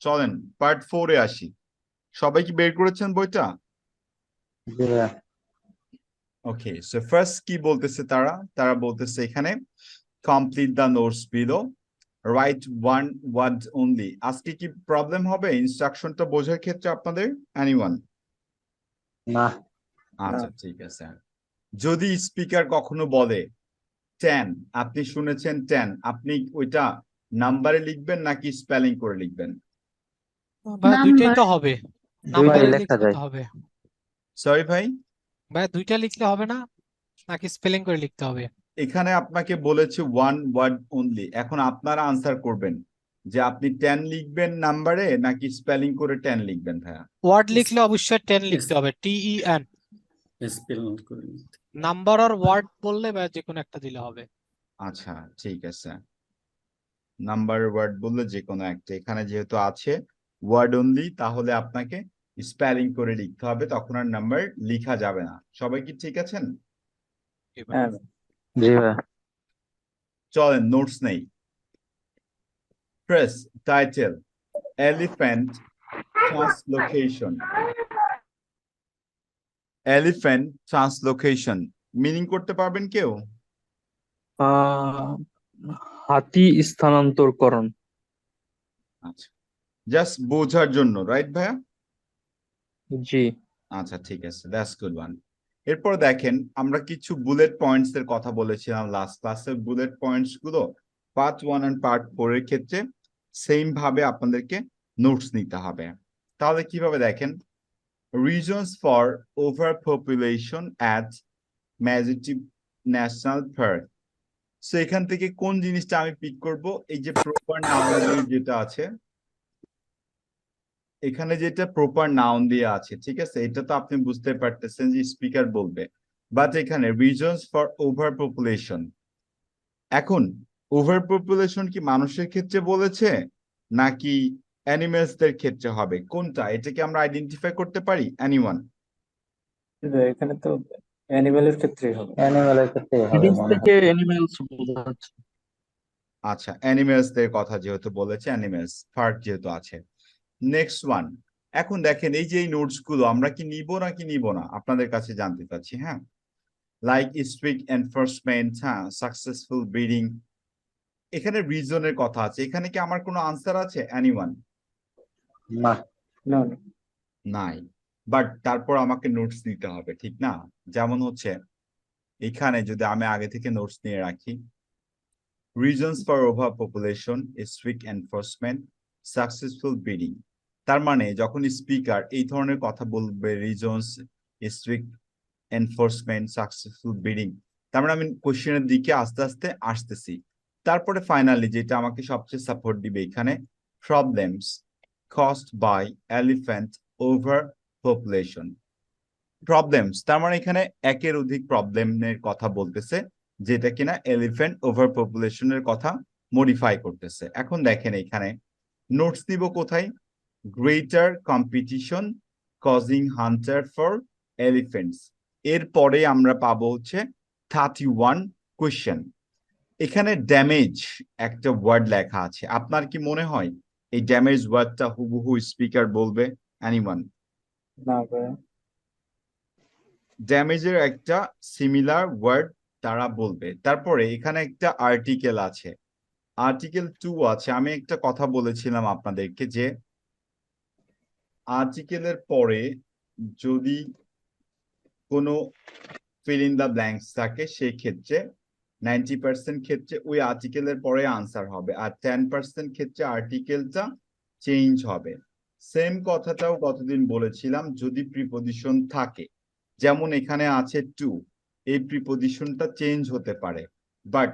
চলেন পার্ট 4-এ আসি। সবাই কি বের করেছেন বইটা? জি ভাইয়া। ওকে, সো ফার্স্ট কি বলতেছে তারা বলতেছে এখানে complete the notes below, right one word only. আজকে কি প্রবলেম হবে ইনস্ট্রাকশনটা বোঝার ক্ষেত্রে আপনাদের? এনিওয়ান? না। আচ্ছা ঠিক আছে। যদি স্পিকার কখনো বলে 10, আপনি শুনেছেন 10, আপনি ওইটা নাম্বারে লিখবেন নাকি স্পেলিং করে লিখবেন? ভাই দুইটাই নাম্বার। তো হবে, দুইটাই নাম্বারে লেখা লিখলে যায়। তো হবে। সরি ভাই, ভাই দুইটা লিখলে হবে না, নাকি স্পেলিং করে লিখতে হবে? এখানে আপনাকে বলেছে ওয়ান ওয়ার্ড অনলি। এখন আপনারা আনসার করবেন যে আপনি 10 লিখবেন নাম্বারে নাকি স্পেলিং করে 10 লিখবেন ভাইয়া। ওয়ার্ড লিখলে অবশ্যই 10 লিখতে হবে, TEN। স্পেল করে নিতে। নাম্বার আর ওয়ার্ড বললে বা যে কোনো একটা দিলে হবে। আচ্ছা ঠিক আছে, নাম্বার ওয়ার্ড বললে যে কোনো একটা। এখানে যেহেতু আছে ওয়ার্ড অনলি, তাহলে আপনাকে স্পেলিং করে লিখতে হবে, তখন আর নাম্বার লিখা যাবে না। সবাই কি ঠিক আছেন? হ্যাঁ জি ভাইয়া। চলেন নোটস নেই। Press title elephant translocation. Elephant translocation meaning করতে পারবেন কেউ? আহ, হাতি স্থানান্তরকরণ। আচ্ছা, জাস্ট বোঝার জন্য, রাইট ভাইয়া? জি। আচ্ছা ঠিক আছে, দ্যাটস গুড ওয়ান। এরপর দেখেন আমরা কিছু বুলেট পয়েন্টস এর কথা বলেছিলাম লাস্ট ক্লাসে। বুলেট পয়েন্টস গুলো পার্ট 1 এন্ড পার্ট 4 এর ক্ষেত্রে সেম ভাবে আপনাদেরকে নোটস নিতে হবে। তাহলে কিভাবে দেখেন, reasons for over population at ম্যাজেটিভ ন্যাশনাল পার্ক। সো এখান থেকে কোন জিনিসটা আমি পিক করব? এই যে প্রপার নাউন যেটা আছে এখানে, যেটা প্রপার নাউন দিয়ে আছে, ঠিক আছে, এটা তো আপনি বুঝতে পারতেছেন যে স্পিকার বলবে। বাট এখানে রিজনস ফর ওভার পপুলেশন, এখন ওভার পপুলেশন কি মানুষের ক্ষেত্রে বলেছে নাকি অ্যানিমেলসদের ক্ষেত্রে হবে? কোনটা, এটা কি আমরা আইডেন্টিফাই করতে পারি? এনিওয়ান? এখানে তো অ্যানিমেলের ক্ষেত্রেই হবে। অ্যানিমেলের ক্ষেত্রে হবে ফিলিংস মনে থেকে হয়। অ্যানিমেলস বোঝাচ্ছে। আচ্ছা, অ্যানিমেলসদের কথা যেহেতু বলেছে, অ্যানিমেলস ফার্ক যেহেতু আছে। নেক্সট ওয়ান, এখন দেখেন এই যে এই নোটস গুলো আমরা কি নিব নাকি নিব না, আপনাদের কাছে জানতে চাচ্ছি। হ্যাঁ, লাইক স্ট্রিক্ট এনফোর্সমেন্ট, হ্যাঁ, সাকসেসফুল ব্রিডিং, এখানে রিজনের কথা আছে। এখানে কি আমার কোনো আনসার আছে? এনিওয়ান? না। না, নাই। বাট তারপর আমাকে নোটস নিতে হবে, ঠিক না? যেমন হচ্ছে এখানে যদি আমি আগে থেকে নোটস নিয়ে রাখি, reasons for over population, strict enforcement, successful breeding. তার মানে যখন স্পিকার এই ধরনের কথা বলবে, reasons, strict enforcement, successful breeding, তার মানে আমি কোশ্চেনের দিকে আস্তে আস্তে আসতেছি। তারপরে ফাইনালি যেটা আমাকে সবচেয়ে সাপোর্ট দিবে এখানে, problems caused by elephant over population. Problems তার মানে এখানে একের অধিক প্রবলেমের কথা বলতেছে, যেটা কিনা এলিফ্যান্ট ওভার পপুলেশনের কথা মডিফাই করতেছে। এখন দেখেন এখানে নোটস দিব কোথায়? Greater competition causing Hunter for elephants, এরপরে আমরা পাবো হচ্ছে 31 কোয়েশ্চেন। এখানে ড্যামেজ একটা ওয়ার্ড লেখা আছে, আপনার কি মনে হয় এই ড্যামেজ ওয়ার্ডটা হুবহু স্পিকার বলবে? এনিওয়ান? না ভাইয়া। ড্যামেজের একটা সিমিলার ওয়ার্ড তারা বলবে। তারপরে এখানে একটা আর্টিকেল আছে, আর্টিকেল 2 আছে। আমি একটা কথা বলেছিলাম আপনাদেরকে যে আর্টিকেলের পরে যদি কোনো ফিল ইন দ্য ব্ল্যাঙ্কস থাকে, সেই ক্ষেত্রে 90% ক্ষেত্রে ওই আর্টিকেলের পরে আনসার হবে, আর 10% ক্ষেত্রে আর্টিকেলটা চেঞ্জ হবে। সেম কথাটাও কতদিন বলেছিলাম, যদি প্রিপোজিশন থাকে, যেমন এখানে আছে টু, এই প্রিপোজিশনটা চেঞ্জ হতে পারে, বাট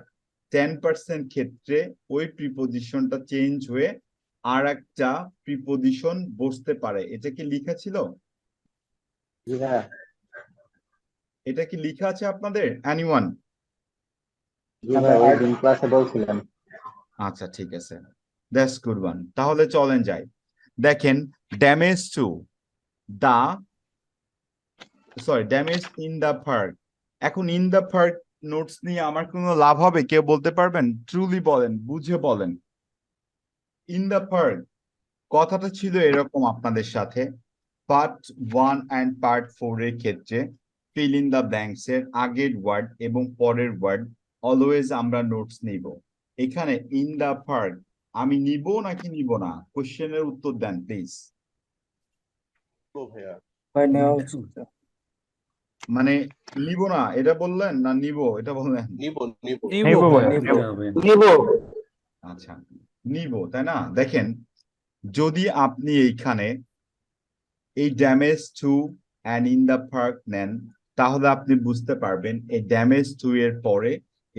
10% ক্ষেত্রে ওই প্রিপোজিশনটা চেঞ্জ হয়ে আর একটা প্রিপোজিশন বসতে পারে। এটা কি লেখা ছিল? জি ভাইয়া। এটা কি লেখা আছে আপনাদের? এনিওয়ান? জি ভাইয়া, ওই দিন ক্লাসে বলছিলেন। আচ্ছা ঠিক আছে, দ্যাটস গুড ওয়ান। তাহলে চলেন যাই। দেখেন damage to the, sorry, damage in the park. এখন ইন দা পার্ক নোটস নিয়ে আমার কোনো লাভ হবে? কেউ বলতে পারবেন? ট্রুলি বলেন, বুঝে বলেন। ইন দা পার্ক কথাটা ছিল এরকম আপনাদের সাথে, পার্ট 1 অ্যান্ড পার্ট 4 এর ক্ষেত্রে ফিল ইন দ্য ব্ল্যাঙ্কস এর আগের ওয়ার্ড এবং পরের ওয়ার্ড অলওয়েজ আমরা নোটস নিব। এখানে ইন দ্য পার্ক আমি নিব নাকি নিব না, কোশ্চেনের উত্তর দেন প্লিজ। ভাই নেওয়া উচিত। মানে নিব না এটা বললেন না নিব এটা বললেন? নিবো নিবো ভাইয়া, নিতে নিবো। হবে। আচ্ছা, নিব তাই না? দেখেন, যদি আপনি এইখানে এই damage to and in the park নেন, তাহলে আপনি বুঝতে পারবেন এই ড্যামেজ টু এর পরে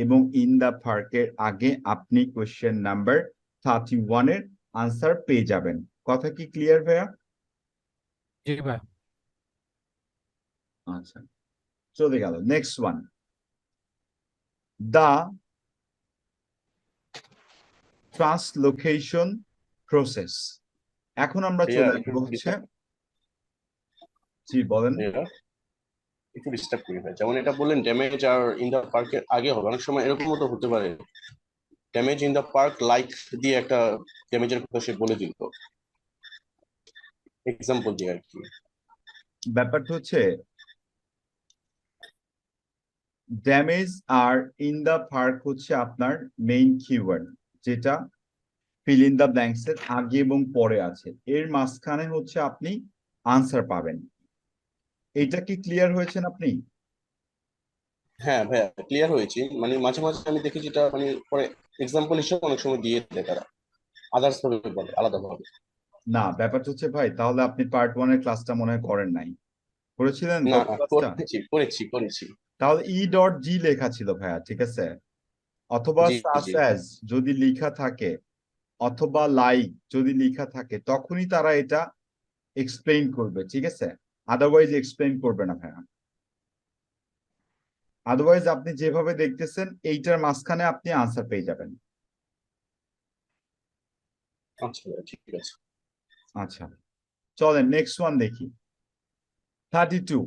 এবং ইন দ্য পার্কের আগে আপনি কোশ্চেন নাম্বার 31 এর আনসার পেয়ে যাবেন। কথা কি ক্লিয়ার ভাইয়া? জি ভাই। আচ্ছা, চলে গেল নেক্সট ওয়ান, দা ট্রান্সলোকেশন প্রসেস। এখন আমরা চলে আসবো হচ্ছে, জি বলেন। একটু ডিস্টার্ব করি ভাই, যেমন এটা বললেন ড্যামেজ আর ইন দা পার্কের আগে হবে, অনেক সময় এরকমও তো হতে পারে damage in the park like দিয়ে একটা ড্যামেজের কথা সে বলে দিল, এক্সাম্পল দিয়ে আর কি। ব্যাপারটা হচ্ছে ড্যামেজ আর ইন দা পার্ক হচ্ছে আপনার মেইন কিওয়ার্ড, যেটা ফিল ইন দা ব্ল্যাঙ্কস এর আগে এবং পরে আছে, এর মাঝখানে হচ্ছে আপনি আনসার পাবেন। এটা কি ক্লিয়ার হয়েছেন আপনি? হ্যাঁ ভাইয়া ক্লিয়ার হয়েছি, মানে মাঝে মাঝে আমি দেখি যেটা মানে পরে এক্সাম্পল হিসেবে অনেক সময় দিয়ে দেয় তারা, আদার্স ভাবে বলে আলাদা ভাবে। না, ব্যাপারটা হচ্ছে ভাই, তাহলে আপনি পার্ট 1 এর ক্লাসটা মনে হয় করেন নাই, করেছিলেন না গত ক্লাসটা? করেছি। তাহলে ই ডট জি লেখা ছিল ভাইয়া, ঠিক আছে? অথবা জি সাচ জি অ্যাজ যদি লেখা থাকে, অথবা লাইক যদি লেখা থাকে, তখনই তারা এটা এক্সপ্লেইন করবে, ঠিক আছে? আদারওয়াইজ এক্সপ্লেইন করবে না ভাইয়া। আদারওয়াইজ আপনি যেভাবে দেখতেছেন এইটার মাঝখানে আপনি আনসার পেয়ে যাবেন। আচ্ছা ভাইয়া, ঠিক আছে। আচ্ছা, চলেন নেক্সট ওয়ান দেখি। 32,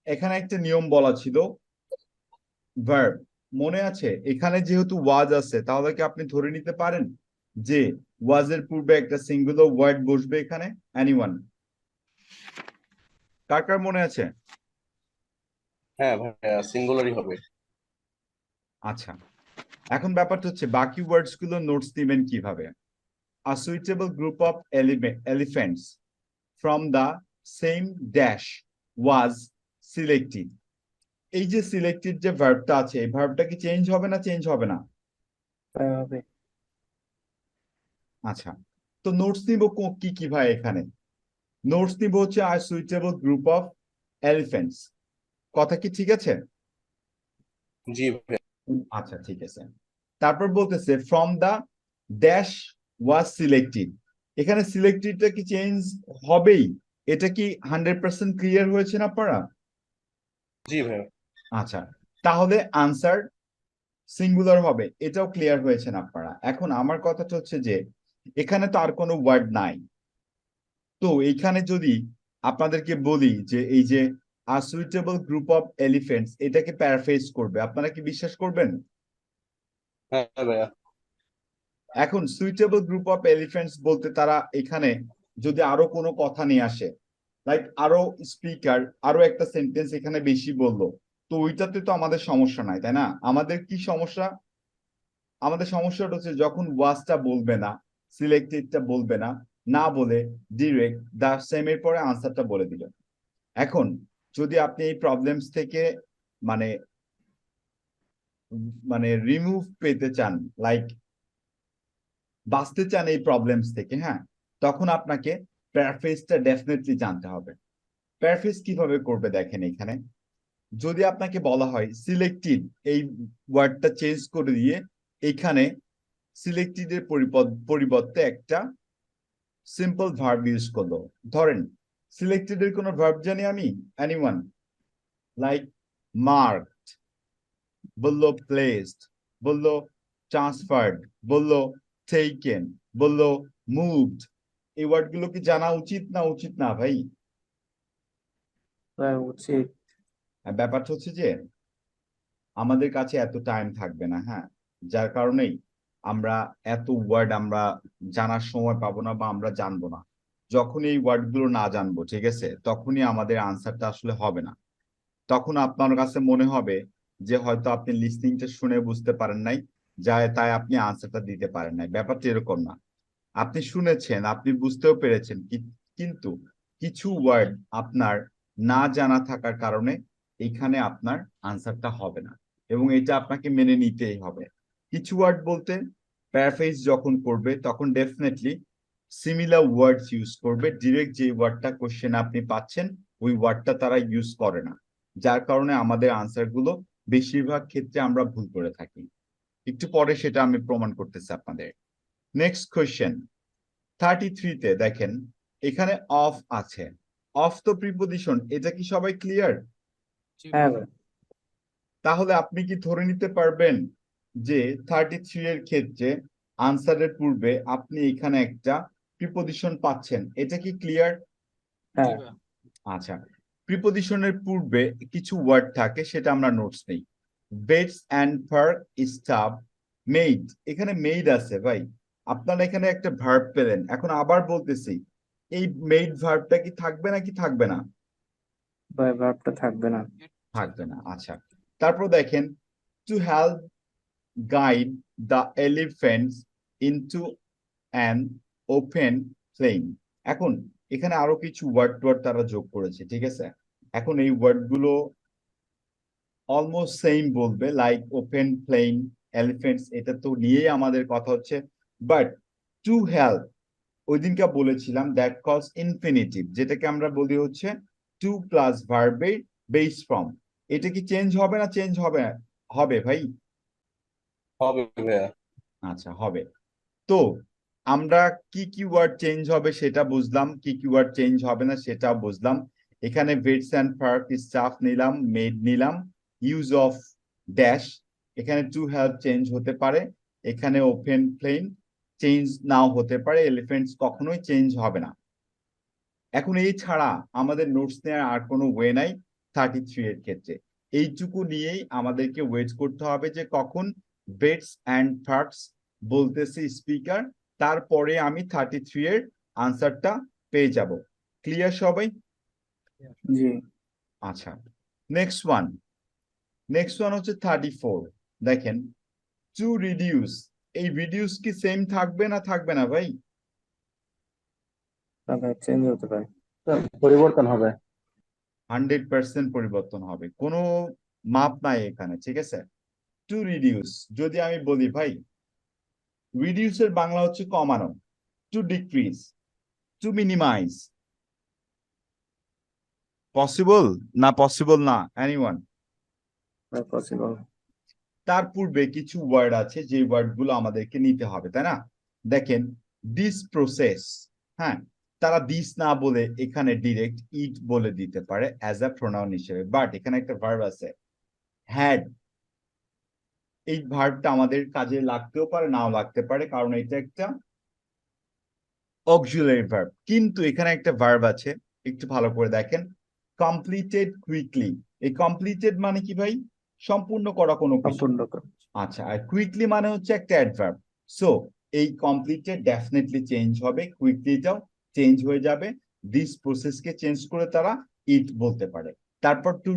এখানে একটা নিয়ম বলা ছিল ভার্ব, মনে আছে? এখানে যেহেতু ওয়াজ আছে, তাহলে কি আপনি ধরে নিতে পারেন যে ওয়াজের পূর্বে একটা সিঙ্গুলার ওয়ার্ড বসবে এখানে? এনিওয়ান, কার কার মনে আছে? হ্যাঁ ভাইয়া সিঙ্গুলারই হবে। আচ্ছা, এখন ব্যাপারটা হচ্ছে বাকি ওয়ার্ডস গুলো নোটস দিবেন কিভাবে? A suitable group of elephants from the same dash was selected. এই যে সিলেক্টেড যে ভার্বটা আছে, এই ভার্বটা কি চেঞ্জ হবে না চেঞ্জ হবে না? ভাই হবে। আচ্ছা, তো নোটস নিব কি কি ভাই? এখানে নোটস নিব হচ্ছে আর সুইটেবল গ্রুপ অফ এলিফেন্টস। কথা কি ঠিক আছে? জি ভাইয়া। আচ্ছা ঠিক আছে। তারপর বলতেছে from the dash was selected, এখানে সিলেক্টেডটা কি চেঞ্জ হবেই? এটা কি 100% ক্লিয়ার হয়েছে না আপনারা? জি ভাইয়া। আচ্ছা, তাহলে আনসার সিঙ্গুলার হবে, এটাও ক্লিয়ার হয়েছেন আপনারা। এখন আমার কথাটা হচ্ছে যে এখানে তো আর কোনো ওয়ার্ড নাই, তো এইখানে যদি আপনাদেরকে বলি যে এই যে আ সুইটেবল গ্রুপ অফ এলিফেন্টস, এটাকে প্যারাফ্রেজ করবে, আপনারা কি বিশ্বাস করবেন? হ্যাঁ ভাইয়া। এখন সুইটেবল গ্রুপ অফ এলিফেন্টস বলতে তারা এখানে যদি আরো কোনো কথা নিয়ে আসে, লাইক আরো স্পিকার আরো একটা সেন্টেন্স এখানে বেশি বললো, তো ওইটাতে তো আমাদের সমস্যা নাই, তাই না? আমাদের কি সমস্যা? আমাদের সমস্যাটা হচ্ছে যখন ওয়াজটা বলবে না, সিলেক্টেডটা বলবে না, না বলে ডিরেক্ট দা সেম এর পরে আনসারটা বলে দিল। এখন যদি আপনি এই প্রবলেমস থেকে মানে মানে রিমুভ পেতে চান, লাইক বাঁচতে চান এই প্রবলেমস থেকে, হ্যাঁ, তখন আপনাকে প্যারাফ্রেজটা ডেফিনেটলি জানতে হবে। প্যারাফ্রেজ কিভাবে করবে দেখেন, এখানে যদি আপনাকে বলা হয় সিলেক্টেড, এই ওয়ার্ডটা চেঞ্জ করে দিয়ে এখানে সিলেক্টেড এর পরিবর্তে একটা সিম্পল ভার্ব ইউজ করলো, ধরেন সিলেক্টেড এর কোনো ভার্ব জানি আমি? এনিওয়ান? লাইক মার্কড, বললো প্লেসড, বললো ট্রান্সফার্ড, বললো টেকেন, বললো মুভড, এই ওয়ার্ড গুলো কি জানা উচিত না উচিত না ভাই? ভাই উচিত। ব্যাপারটা হচ্ছে যে আমাদের কাছে এত টাইম থাকবে না, হ্যাঁ, যার কারণেই আমরা এত ওয়ার্ড আমরা জানার সময় পাবো না বা আমরা জানবো না। যখন এই ওয়ার্ড গুলো না জানবো, ঠিক আছে, তখনই আমাদের আনসারটা আসলে হবে না। তখন আপনার কাছে মনে হবে যে হয়তো আপনি লিসনিংটা শুনে বুঝতে পারেন নাই, তাই আপনি আনসারটা দিতে পারেন নাই। ব্যাপারটা এরকম না, আপনি শুনেছেন, আপনি বুঝতেও পেরেছেন, কিন্তু কিছু ওয়ার্ড আপনার না জানা থাকার কারণে এখানে আপনার আনসারটা হবে না, এবং এটা আপনাকে মেনে নিতেই হবে। কিছু ওয়ার্ড বলতে প্যারাফ্রেজ যখন করবে তখন ডেফিনেটলি সিমিলার ওয়ার্ডস ইউজ করবে। ডিরেক্ট যে ওয়ার্ডটা কোশ্চেন আপনি পাচ্ছেন ওই ওয়ার্ডটা তারা ইউজ করে না, যার কারণে আমাদের আনসার গুলো বেশিরভাগ ক্ষেত্রে আমরা ভুল করে থাকি। একটু পরে সেটা আমি প্রমাণ করতেছি আপনাদের। নেক্সট কোয়েশ্চেন 33-তে দেখেন, এখানে অফ আছে। অফ তো প্রিপজিশন, এটা কি সবাই ক্লিয়ার? জি হ্যাঁ ভাইয়া। ভাই তাহলে আপনি কি ধরে নিতে পারবেন যে 33 এর ক্ষেত্রে আনসারের পূর্বে আপনি এখানে একটা প্রিপজিশন পাচ্ছেন? এটা কি ক্লিয়ার? জি হ্যাঁ ভাইয়া। আচ্ছা, প্রিপজিশনের পূর্বে কিছু ওয়ার্ড থাকে, সেটা আমরা নোটস নেই। Beds and park staff made, এখানে মেড আছে ভাই, আপনারা এখানে একটা ভার্ব পেলেন। এখন আবার বলতেছি, এই মেড ভার্বটা কি থাকবে নাকি থাকবে না? ভাই ভাবটা থাকবে না। থাকবে না। আচ্ছা, তারপর দেখেন, to help guide the elephants into an open plain. এখন এখানে আরো কিছু ওয়ার্ড তারা যোগ করেছে, ঠিক আছে। এখন এই ওয়ার্ড গুলো অলমোস্ট সেম বলবে, লাইক ওপেন প্লেন, এলিফেন্টস, এটা তো নিয়েই আমাদের কথা হচ্ছে। বাট টু হেল্প, ওই দিনকে বলেছিলাম দ্যাট কজ ইনফিনিটিভ, যেটাকে আমরা বলি হচ্ছে টু প্লাস ভার্বের বেস ফর্ম। এটা কি চেঞ্জ হবে না চেঞ্জ হবে? হবে ভাই। হবে ভাইয়া। আচ্ছা, হবে। তো আমরা কি কি ওয়ার্ড চেঞ্জ হবে সেটা বুঝলাম, কি কি ওয়ার্ড চেঞ্জ হবে না সেটাও বুঝলাম। এখানে বেডস অ্যান্ড পার্ক স্টাফ নিলাম, মেড নিলাম, ইউজ অফ ড্যাশ, এখানে টু হেল্প চেঞ্জ হতে পারে, এখানে ওপেন প্লেন চেঞ্জ নাও হতে পারে, এলিফেন্টস কখনোই চেঞ্জ হবে না। এখন এই ছাড়া আমাদের নোটস নেওয়ার আর কোনো ওয়ে নাই 33 এর ক্ষেত্রে। এইটুকু নিয়েই আমাদেরকে ওয়েট করতে হবে যে কখন বেডস অ্যান্ড পার্কস বলতেছে স্পিকার, তারপরে আমি 33 এর আনসারটা পেয়ে যাব। ক্লিয়ার সবাই? জি আচ্ছা, নেক্সট ওয়ান হচ্ছে 34। দেখেন, টু রিডিউস, এই রিডিউস কি সেম থাকবে না থাকবে না ভাই? না ভাই চেঞ্জ হতে পারে। পরিবর্তন হবে। 100% পরিবর্তন হবে, কোনো মাপ নাই এখানে, ঠিক আছে। টু রিডিউস, যদি আমি বলি ভাই রিডিউসের বাংলা হচ্ছে কমানো, to decrease, to minimize, possible না পসিবল না? এনিওয়ান? পসিবল। তার পূর্বে কিছু ওয়ার্ড আছে যে ওয়ার্ড গুলো আমাদেরকে নিতে হবে, তাই না? দেখেন, দিস প্রসেস, হ্যাঁ, তারা দিস না বলে এখানে ডিরেক্ট ইট বলে দিতে পারে অ্যাজ আ প্রোনাউন হিসেবে, বাট এখানে একটা ভার্ব আছে হ্যাড। এই ভার্বটা আমাদের কাজে লাগতেও পারে নাও লাগতে পারে, কারণ এটা একটা অক্সিলারি ভার্ব। কিন্তু এখানে একটা ভার্ব আছে, একটু ভালো করে দেখেন, কমপ্লিটেড কুইকলি। এই কমপ্লিটেড মানে কি ভাই? সম্পূর্ণ করা কোনো কিছু। সম্পূর্ণ করে। আচ্ছা, আর কুইকলি মানে হচ্ছে একটা অ্যাডভার্ব। সো এই কমপ্লিটেড ডেফিনেটলি চেঞ্জ হবে, কুইকলিটাও চেঞ্জ হয়ে যাবে। দিস প্রসেসকে চেঞ্জ করে তারা ইট বলতে পারে। তারপর টু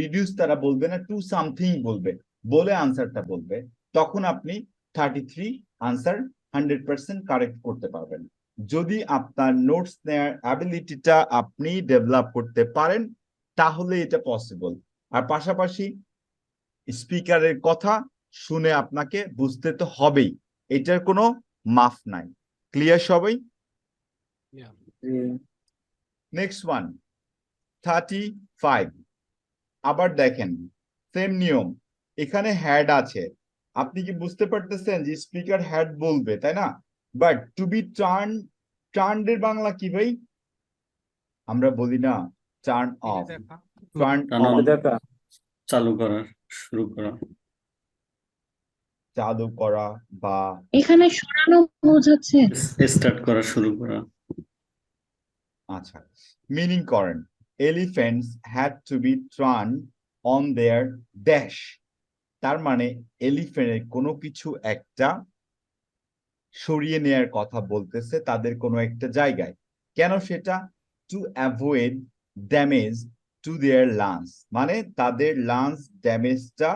রিডিউস তারা বলবে না, টু সামথিং বলবে, বলে আনসারটা বলবে। তখন আপনি 33 আনসার 100% কারেক্ট করতে পারবেন। যদি আপনার নোটস নেয়ার অ্যাবিলিটিটা আপনি ডেভেলপ করতে পারেন তাহলে এটা পসিবল। আর পাশাপাশি স্পিকারের কথা শুনে আপনাকে বুঝতে তো হবেই, এটার কোনো মাফ নাই। ক্লিয়ার সবাই? Yeah. জি নেক্সট ওয়ান 35। আবার দেখেন, সেম নিয়ম, এখানে হ্যাড আছে। আপনি কি বুঝতে পারতেছেন যে স্পিকার হ্যাড বলবে, তাই না? বাট টু বি টার্নড এর বাংলা কি ভাই? আমরা বলি না টার্ন ফিরে অফ, দেখা। টার্ন Turn অন, on, দেখা। চালু করা, শুরু করা। চালু করা বা এখানে সরানো বোঝাচ্ছে। স্টার্ট করা, শুরু করা। আচ্ছা, মিনিং করেন, elephants had to be turn on their dash. তার মানে এলিফেন্টের কোনো কিছু একটা সরিয়ে নেয়ার কথা বলতেছে তাদের কোনো একটা জায়গায়। কেন সেটা? Two avoid damage to their lunch, মানে তাদের লাঞ্চ ড্যামেজটা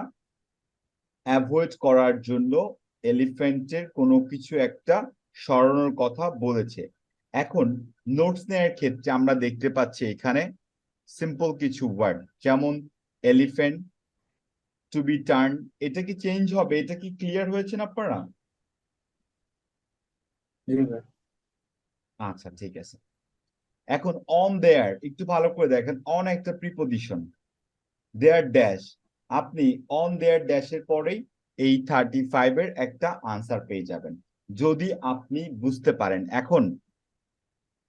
অ্যাভয়েড করার জন্য এলিফ্যান্টের কোনো কিছু একটা সরানোর কথা বলেছে। এখন নোটস নেওয়ার ক্ষেত্রে আমরা দেখতে পাচ্ছি এখানে সিম্পল কিছু ওয়ার্ড, যেমন এলিফ্যান্ট, টু বি টার্ন, এটা কি চেঞ্জ হবে? এটা কি ক্লিয়ার হয়েছে না আপনারা? জি ভাই। আচ্ছা, ঠিক আছে। এখন অন দেয়ার একটু ভালো করে দেখেন, অন একটা প্রিপজিশন, দেয়ার ড্যাশ, আপনি অন দেয়ার ড্যাশের পরেই এই 35 এর একটা আনসার পেয়ে যাবেন যদি আপনি বুঝতে পারেন। এখন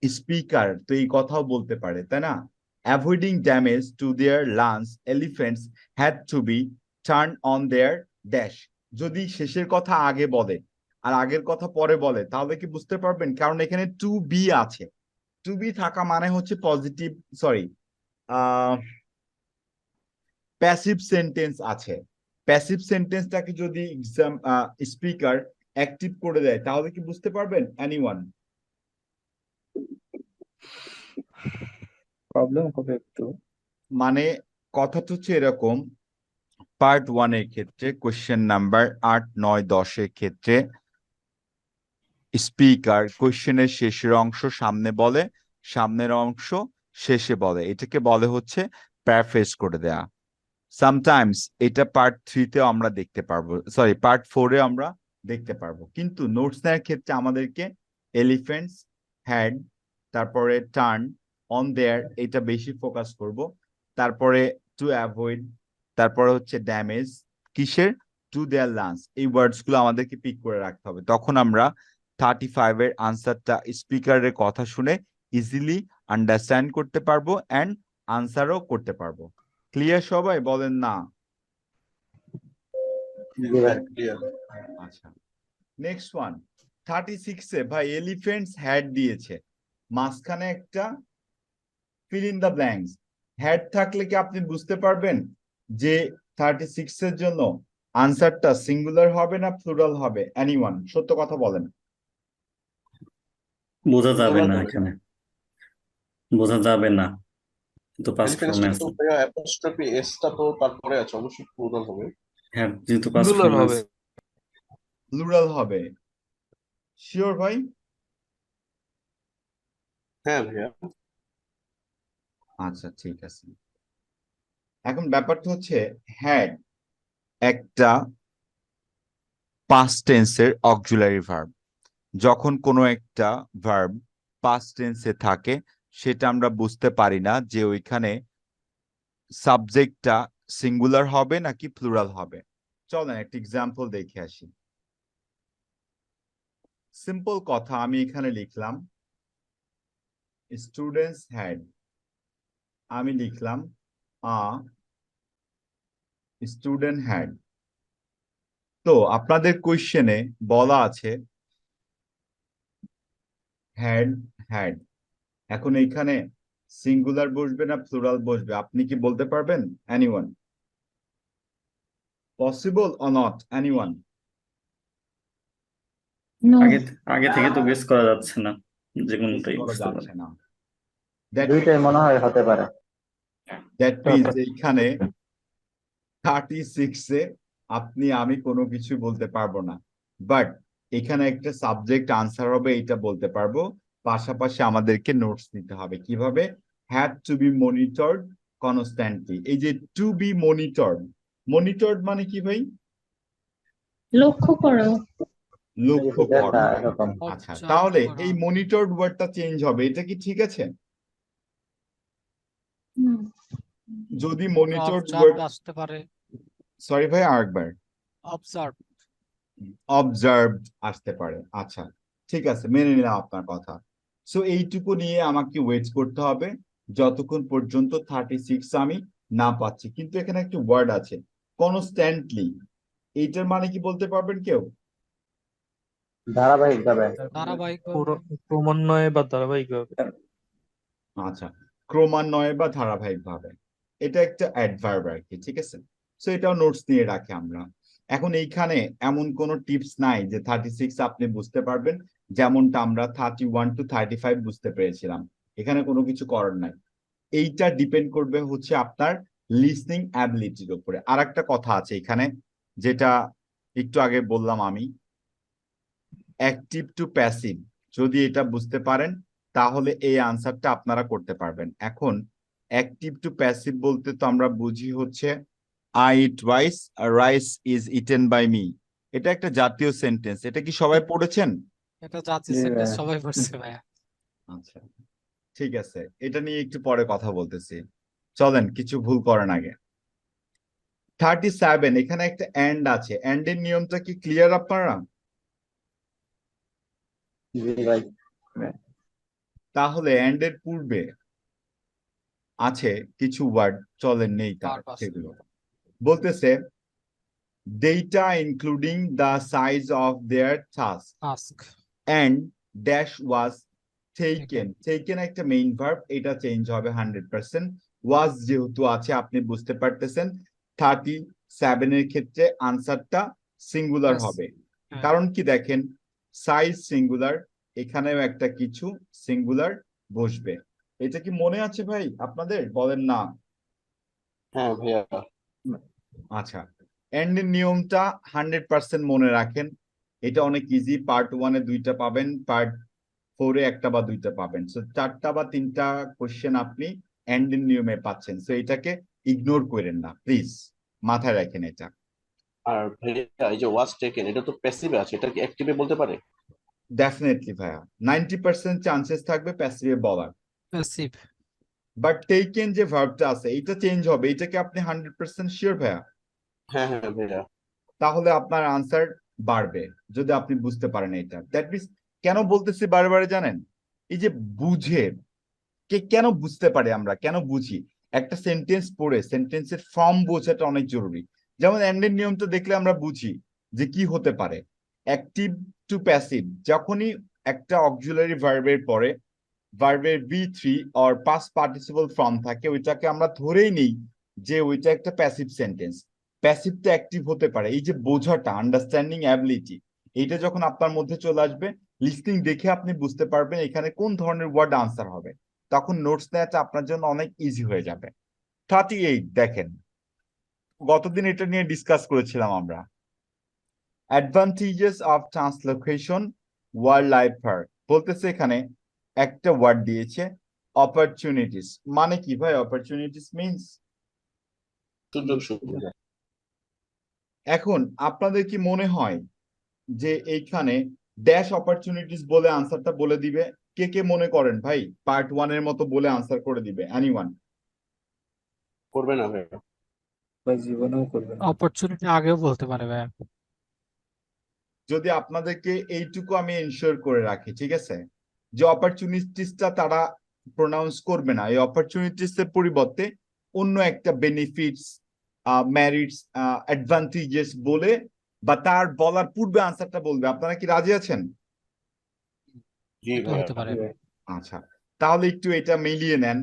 স্পিকার তো এই কথাও বলতে পারে, তাই না? Avoiding damage to their lunch elephants had to be turn on their dash, যদি শেষের কথা আগে বলে আর আগের কথা পরে বলে তাহলে কি বুঝতে পারবেন? কারণ এখানে টু বি আছে, টু বি থাকা মানে হচ্ছে পজিটিভ, সরি, প্যাসিভ সেন্টেন্স আছে। প্যাসিভ সেন্টেন্সটাকে যদি স্পিকার অ্যাক্টিভ করে দেয় তাহলে কি বুঝতে পারবেন? এনিওয়ান? প্রবলেম হবে একটু। মানে কথাটা হচ্ছে এরকম, পার্ট 1 এর ক্ষেত্রে কোশ্চেন নাম্বার 8, 9, 10 এর ক্ষেত্রে স্পিকার কোশ্চেনের শেষের অংশ সামনে বলে, সামনের অংশ শেষে বলে, এটাকে বলে হচ্ছে প্যারাফ্রেজ করে দেয়া। সামটাইমস এটা পার্ট 3-তেও আমরা দেখতে পারবো, সরি পার্ট 4-এ আমরা দেখতে পারবো। কিন্তু নোটস নেওয়ার ক্ষেত্রে আমাদেরকে এলিফ্যান্টস হ্যাড, তারপরে টার্ন অন দেয়ার, এটা বেশি ফোকাস করব। তারপরে টু অ্যাভয়েড, তারপরে হচ্ছে ড্যামেজ কিসের? টু দেয়ার লাঞ্চ, এই ওয়ার্ডস গুলো আমাদেরকে পিক করে রাখতে হবে। তখন আমরা 35 এর আনসারটা স্পিকারের কথা শুনে ইজিলি আন্ডারস্ট্যান্ড করতে পারবো অ্যান্ড আনসারও করতে পারবো। ক্লিয়ার সবাই? বলেন না? জি ভাই। ক্লিয়ার। আচ্ছা, নেক্সট ওয়ান 36-এ ভাই এলিফ্যান্টস হ্যাড দিয়েছে, মাঝখানে একটা fill in the blanks. Had থাকলে কি আপনি বুঝতে পারবেন যে 36-এর জন্য আনসারটা সিঙ্গুলার হবে না প্লুরাল হবে? এনিওয়ান সত্য কথা বলেন। বোঝা যাবে না, এখানে বোঝা যাবে না, তো পাস্ট ফর্মে এলিফ্যান্টসটা তো আছে। ভাইয়া অ্যাপোস্ট্রফি এসটা তো তারপরে আছে, অবশ্যই প্লুরাল হবে। হ্যাঁ, যেহেতু পাস্ট সিঙ্গুলার ফর্মে হবে। আছে। প্লুরাল হবে শিওর ভাই? হ্যাঁ ভাইয়া। আচ্ছা, ঠিক আছে। এখন ব্যাপারটা হচ্ছে হ্যাড একটা পাস্ট টেন্সের অক্সিলারি ভার্ব। যখন কোনো একটা ভার্ব পাস্ট টেন্সে থাকে সেটা আমরা বুঝতে পারি না যে ওইখানে সাবজেক্টটা সিঙ্গুলার হবে নাকি প্লুরাল হবে। চলেন একটা এক্সাম্পল দেখে আসি। সিম্পল কথা, আমি এখানে লিখলাম স্টুডেন্টস হ্যাড, আমি লিখলাম আ স্টুডেন্ট হ্যাড। তো আপনাদের কোয়েশ্চেনে বলা আছে হ্যাড হ্যাড, এখন এইখানে সিঙ্গুলার বসবে না প্লুরাল বসবে আপনি কি বলতে পারবেন? Anyone? Possible or not? Anyone? No. আগে আগে থেকে তো গেস করা যাচ্ছে না, যে গেস কোনটাই করা বুঝতে পারে। যাচ্ছে না। দ্যাট দুইটাই মনে হয় হতে পারে। মিনস এইখানে 36-এ আপনি আমি কোনো কিছু বলতে পারবো না, বাট এখানে একটা সাবজেক্ট আনসার হবে এটা বলতে পারবো। পাশাপাশি আমাদেরকে নোটস নিতে হবে কিভাবে। Had to be monitored constantly, এই যে টু বি মনিটরড, মনিটরড মানে কি ভাই? লক্ষ্য করো। লক্ষ্য দেখা করা। এরকম। আচ্ছা, Observe তাহলে করা। এই মনিটরড ওয়ার্ডটা চেঞ্জ হবে, এটা কি ঠিক আছে? হুম। যদি মনিটরড অবজার্ভ ওয়ার্ড, আসতে পারে। সরি ভাই আরেকবার। অবজার্ভ। অবজার্ভড আসতে পারে। আচ্ছা, ঠিক আছে, মেনে নিলাম আপনার কথা। সো এইটুকু নিয়ে আমাকে ওয়েট করতে হবে যতক্ষণ পর্যন্ত 36 আমি না পাচ্ছি। কিন্তু এখানে একটা ওয়ার্ড আছে কনস্ট্যান্টলি, এইটার মানে কি বলতে পারবেন কেউ? ধারাবাহিকভাবে। ধারাবাহিকভাবে। ক্রমান্বয়ে বা ধারাবাহিকভাবে। আচ্ছা, ক্রমান্বয়ে বা ধারাবাহিকভাবে, এটা একটা অ্যাডভার্ব আর কি, ঠিক আছে। সো এটাও নোটস নিয়ে রাখি আমরা। এখন এইখানে এমন কোনো টিপস নাই যে 36 আপনি বুঝতে পারবেন, যেমনটা আমরা 31 to 35 বুঝতে পেরেছিলাম। এখানে কোনো কিছু করার নাই। এইটা ডিপেন্ড করবে হচ্ছে আপনার লিসনিং অ্যাবিলিটির উপরে। আর একটা কথা আছে এখানে, যেটা একটু আগে বললাম আমি, অ্যাক্টিভ টু প্যাসিভ, যদি এটা বুঝতে পারেন তাহলে এই আনসারটা আপনারা করতে পারবেন। এখন অ্যাক্টিভ টু প্যাসিভ বলতে তো আমরা বুঝি হচ্ছে I eat rice, rice is eaten by me. এটা একটা জাতীয় সেন্টেন্স, এটা কি সবাই পড়েছেন? এটা জাতীয় জি সেন্টেন্স ভাইয়া। সবাই পড়ছে ভাইয়া। আচ্ছা, ঠিক আছে, এটা নিয়ে একটু পরে কথা বলতেছি। চলেন কিছু ভুল করেন আগে। 37, এখানে একটা এন্ড আছে, এন্ড এর নিয়মটা কি ক্লিয়ার আপনারা? জি ভাই। তাহলে এন্ড এর পূর্বে আছে কিছু ওয়ার্ড, চলেন নেই তার Verb আছে। সেগুলো। বলতেছে data including the size of their task ask and dash was taken. Taken একটা মেইন ভার্ব, এটা চেঞ্জ হবে 100%। was যেহেতু আছে আপনি বুঝতে পারতেছেন 37 এর ক্ষেত্রে আনসারটা সিঙ্গুলার Yes. হবে। হ্যাঁ। কারণ কি দেখেন, সাইজ সিঙ্গুলার, এখানেও একটা কিছু সিঙ্গুলার বসবে। এটা কি মনে আছে ভাই আপনাদের? বলেন না। হ্যাঁ ভাইয়া। আচ্ছা, এন্ড এর নিয়মটা 100% মনে রাখেন। এটা অনেক ইজি, পার্ট 1 এ 2টা পাবেন, পার্ট 4 এ 1টা বা 2টা পাবেন। সো 4টা বা 3টা কোশ্চেন আপনি এন্ড এর নিয়মে পাচ্ছেন। সো এটাকে ইগনোর করেন না প্লিজ, মাথায় রাখেন এটা। আর ভাইয়া এই যে ওয়াজ টেকেন, এটা তো প্যাসিভে আছে, এটা কি অ্যাক্টিভে বলতে পারে? ডেফিনেটলি ভাইয়া, 90% চান্সেস থাকবে প্যাসিভে বলার। প্যাসিভ বাট টেকেন যে ভার্বটা আছে এটা চেঞ্জ হবে, এটাকে আপনি 100% শিওর ভাইয়া? হ্যাঁ হ্যাঁ ভাইয়া। তাহলে আপনার আনসার বাড়বে যদি আপনি বুঝতে পারেন এটা। দ্যাট মিনস, কেন বলতেছি বারে বারে জানেন? এই যে বুঝে, কে কেন বুঝতে পারে, আমরা কেন বুঝি, একটা সেন্টেন্স পড়ে সেন্টেন্সের ফর্ম বোঝাটা অনেক জরুরি। যেমন এন্ডের নিয়মটা দেখলে আমরা বুঝি যে কি হতে পারে। অ্যাক্টিভ টু প্যাসিভ, যখনই একটা অক্সিলারি ভার্বের পরে ভার্বের V3 or past participle form থাকে, ওইটাকে আমরা ধরেই নিই যে ওইটা একটা প্যাসিভ সেন্টেন্স। প্যাসিভটা অ্যাক্টিভ হতে পারে, এই যে বোঝাটা, আন্ডারস্ট্যান্ডিং অ্যাবিলিটি, এইটা যখন আপনার মধ্যে চলে আসবে, লিসনিং দেখে আপনি বুঝতে পারবেন এখানে কোন ধরনের ওয়ার্ড আনসার হবে। তখন নোটস নেওয়াটা আপনার জন্য অনেক ইজি হয়ে যাবে। 38 দেখেন, গতদিন এটা নিয়ে ডিসকাস করেছিলাম আমরা। Advantages of translocation world life verb বলতেছে, এখানে একটা ওয়ার্ড দিয়েছে অপরচুনিটিস। মানে কি ভাই অপরচুনিটিস মিন্স? সুযোগ সুবিধা। এখন আপনাদের কি মনে হয় যে এইখানে ড্যাশ অপরচুনিটিস বলে আনসারটা বলে দিবে? কে কে মনে করেন ভাই পার্ট 1 এর মতো বলে আনসার করে দিবে? এনিওয়ান? করবে না ভাইয়া। ভাই জীবনেও করবে না। অপরচুনিটি আগেও বলতে পারে ভাইয়া। যদি আপনাদেরকে এইটুকু আমি এনশিওর করে রাখি, ঠিক আছে, যে অপরচুনিটিসটা তারা প্রোনাউন্স করবে না, এই অপরচুনিটিস এর পরিবর্তে অন্য একটা বেনিফিটস, মেরিটস, অ্যাডভান্টেজেস বলে বা তার বলার পূর্বে আনসারটা বলবে। আপনারা কি রাজি আছেন? জি এটা ভাইয়া। হতে পারে। জি ভাই। আচ্ছা, তাহলে একটু এটা মিলিয়ে নেন।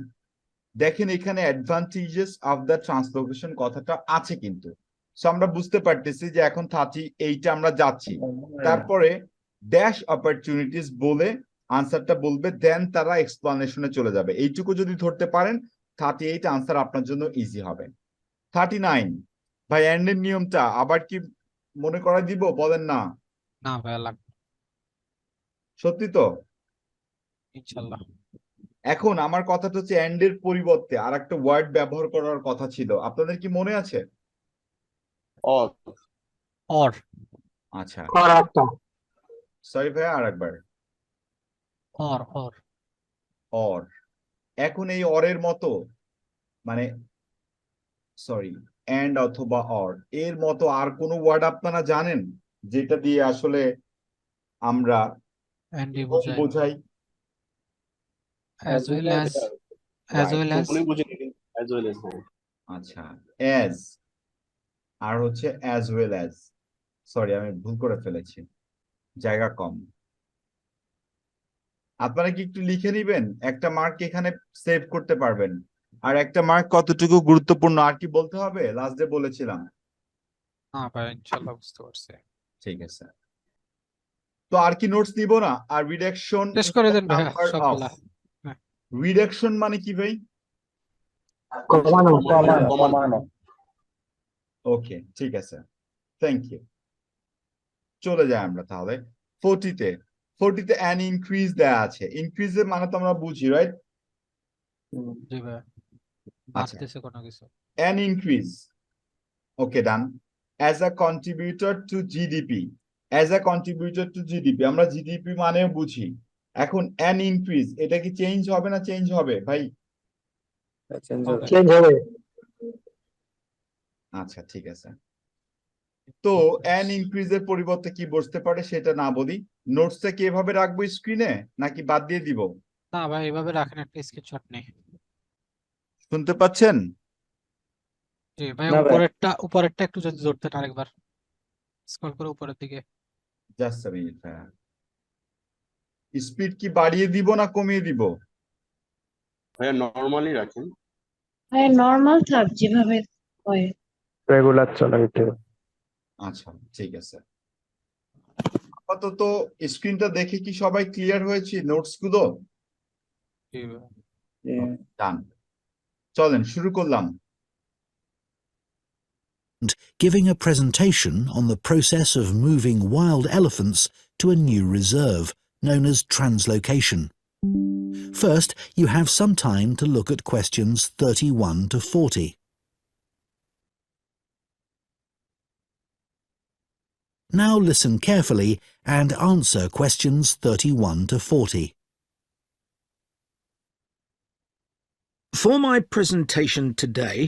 দেখেন এখানে অ্যাডভান্টেজেস অফ দ্য ট্রান্সলোকেশন কথাটা আছে কিন্তু। সো আমরা বুঝতে পারতেছি যে এখন 38 আমরা যাচ্ছি, তারপরে ড্যাশ অপরচুনিটিস বলে আনসারটা বলবে, দেন তারা এক্সপ্লানেশনে চলে যাবে। এইটুকু যদি ধরতে পারেন 38 আনসার আপনার জন্য ইজি হবে। 39, ভাই এন্ডের নিয়মটা আবার কি মনে করা দিব? বলেন না। না ভাইয়া লাগবে সত্যি তো? ইনশাল্লাহ। এখন আমার কথাটা হচ্ছে এন্ডের পরিবর্তে আর একটা ওয়ার্ড ব্যবহার করার কথা ছিল, আপনাদের কি মনে আছে? অর। অর আচ্ছা, আর একটা সরি ভাইয়া, আর একবার। অর অর অর, এখন এই অরের মতো, মানে সরি, এন্ড অথবা অর এর মতো আর কোন ওয়ার্ড আপনারা জানেন যেটা দিয়ে আসলে আমরা অ্যান্ডি এবং বোঝায় বোঝাই? As well as as right, well as উনি বুঝিনি কিন্তু অ্যাজ ওয়েল এজ। হ্যাঁ। আচ্ছা, অ্যাজ আর হচ্ছে অ্যাজ ওয়েল অ্যাজ। সরি আমি ভুল করে ফেলেছি, জায়গা কম। আপনারা কি একটু লিখে নিবেন? একটা মার্ক এখানে সেভ করতে পারবেন। আর একটা মার্ক কতটুকু গুরুত্বপূর্ণ আর কি বলতে হবে? লাস্ট ডে বলেছিলাম। না ভাই ইনশাল্লাহ বুঝতে পারছি। ঠিক আছে, তো আর কি নোটস নিব না? আর রিডাকশন শেষ করে দেন ভাইয়া নাম্বার অফ সবগুলা। রিডাকশন মানে কি ভাই? কমানো কমানো কমানো। কমানো ওকে, ঠিক আছে, থ্যাংক ইউ। চলে যাই আমরা তাহলে 40-তে। 40-তে অ্যান ইনক্রিজ দেয়া আছে, ইনক্রিজের মানে তো আমরা বুঝি, রাইট? জি ভাইয়া, আচ্ছা, বাড়তেছে কোনো কিছু। An increase, okay done. As a contributor two GDP, as a contributor two GDP, আমরা জিডিপি মানেও বুঝি। এখন অ্যান ইনক্রিজ, এটা কি চেঞ্জ হবে না চেঞ্জ হবে ভাই? চেঞ্জ হবে। চেঞ্জ হবে আচ্ছা ঠিক আছে, তো অ্যান ইনক্রিজের পরিবর্তে কি বসতে পারে সেটা না বলি, নোটসটা কি এভাবে রাখবো স্ক্রিনে নাকি বাদ দিয়ে দিব? না ভাই এভাবে রাখেন, একটা স্ক্রিনশট নেই। শুনতে পাচ্ছেন? জি ভাই, না ভাই। উপরেরটা একটু যদি ধরতেন আরেকবার, স্ক্রল করে উপরের দিকে। জাস্ট আ মিনিট, হ্যাঁ। স্পিড কি বাড়িয়ে দিব না কমিয়ে দিব? ভাইয়া নর্মালি রাখেন। হ্যাঁ নর্মাল থাক যেভাবে হয়। রেগুলার চলাইতে আচ্ছা ঠিক আছে, আপাতত স্ক্রিনটা দেখে কি সবাই ক্লিয়ার হয়েছে নোটস গুলো? জি ভাই। ডান, চলেন শুরু করলাম। Giving a presentation on the process of moving wild elephants to a new reserve, known as translocation. First, you have some time to look at questions 31 to 40. Now listen carefully and answer questions 31 to 40. For my presentation today,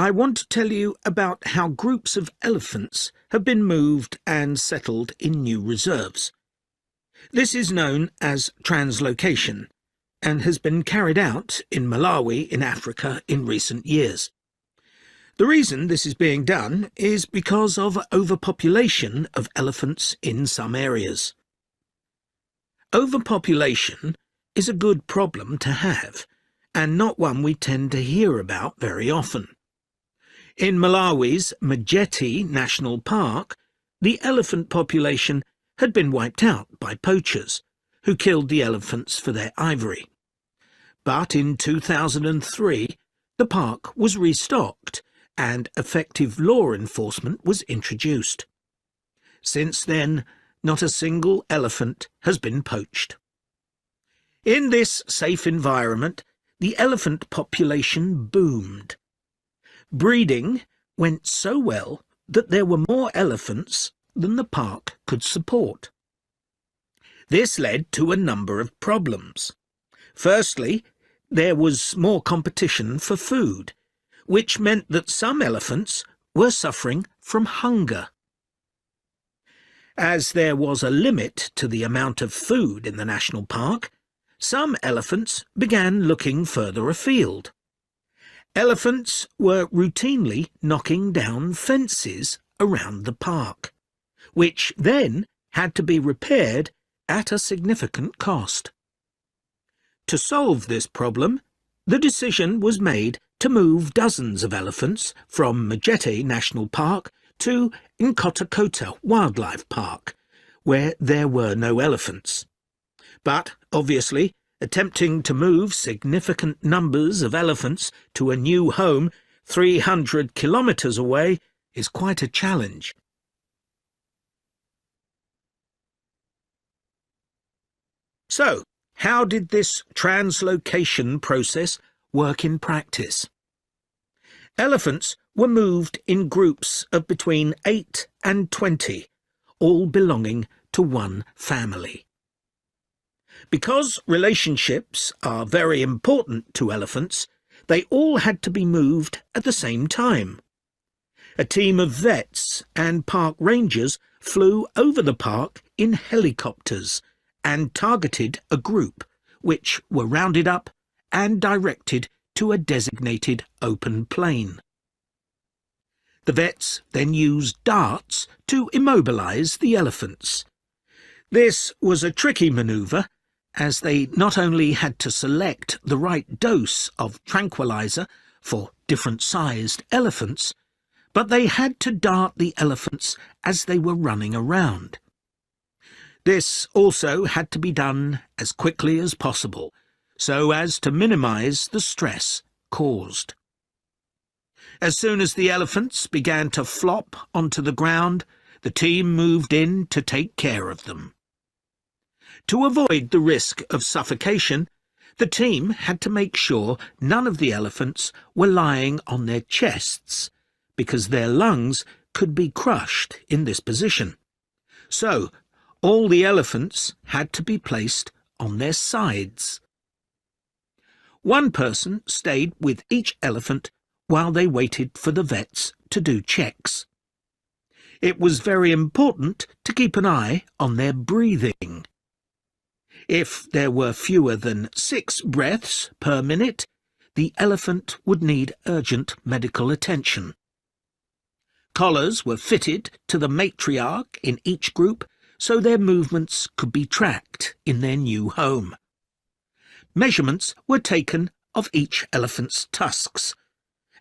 I want to tell you about how groups of elephants have been moved and settled in new reserves. This is known as translocation and has been carried out in Malawi in Africa in recent years. The reason this is being done is because of overpopulation of elephants in some areas. Overpopulation is a good problem to have, and not one we tend to hear about very often. In Malawi's Majeti National Park, the elephant population had been wiped out by poachers, who killed the elephants for their ivory. But in 2003, the park was restocked and effective law enforcement was introduced. Since then, not a single elephant has been poached. In this safe environment, the elephant population boomed. Breeding went so well that there were more elephants than the park could support. This led to a number of problems. Firstly, there was more competition for food, which meant that some elephants were suffering from hunger. As there was a limit to the amount of food in the national park, some elephants began looking further afield. Elephants were routinely knocking down fences around the park, which then had to be repaired at a significant cost. To solve this problem, the decision was made to move dozens of elephants from Majete National Park to Nkotakota Wildlife Park, where there were no elephants. But, obviously, attempting to move significant numbers of elephants to a new home 300 kilometres away is quite a challenge. So, how did this translocation process work in practice? Elephants were moved in groups of between 8 and 20, all belonging to one family. Because relationships are very important to elephants, they all had to be moved at the same time. A team of vets and park rangers flew over the park in helicopters and targeted a group, which were rounded up and directed to a designated open plain. The vets then used darts to immobilize the elephants. This was a tricky manoeuvre, as they not only had to select the right dose of tranquilizer for different-sized elephants, but they had to dart the elephants as they were running around. This also had to be done as quickly as possible, so as to minimize the stress caused. As soon as the elephants began to flop onto the ground, the team moved in to take care of them. To avoid the risk of suffocation, the team had to make sure none of the elephants were lying on their chests, because their lungs could be crushed in this position. So, all the elephants had to be placed on their sides. One person stayed with each elephant while they waited for the vets to do checks. It was very important to keep an eye on their breathing. If there were fewer than 6 breaths per minute, the elephant would need urgent medical attention. Collars were fitted to the matriarch in each group so their movements could be tracked in their new home. Measurements were taken of each elephant's tusks.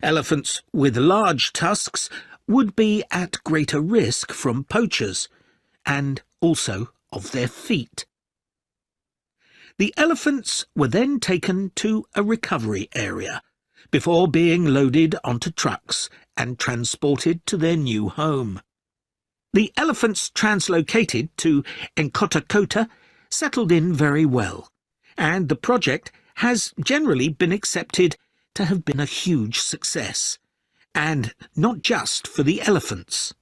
Elephants with large tusks would be at greater risk from poachers, and also of their feet. The elephants were then taken to a recovery area before being loaded onto trucks and transported to their new home. The elephants translocated to Nkhotakota settled in very well, and the project has generally been accepted to have been a huge success, and not just for the elephants.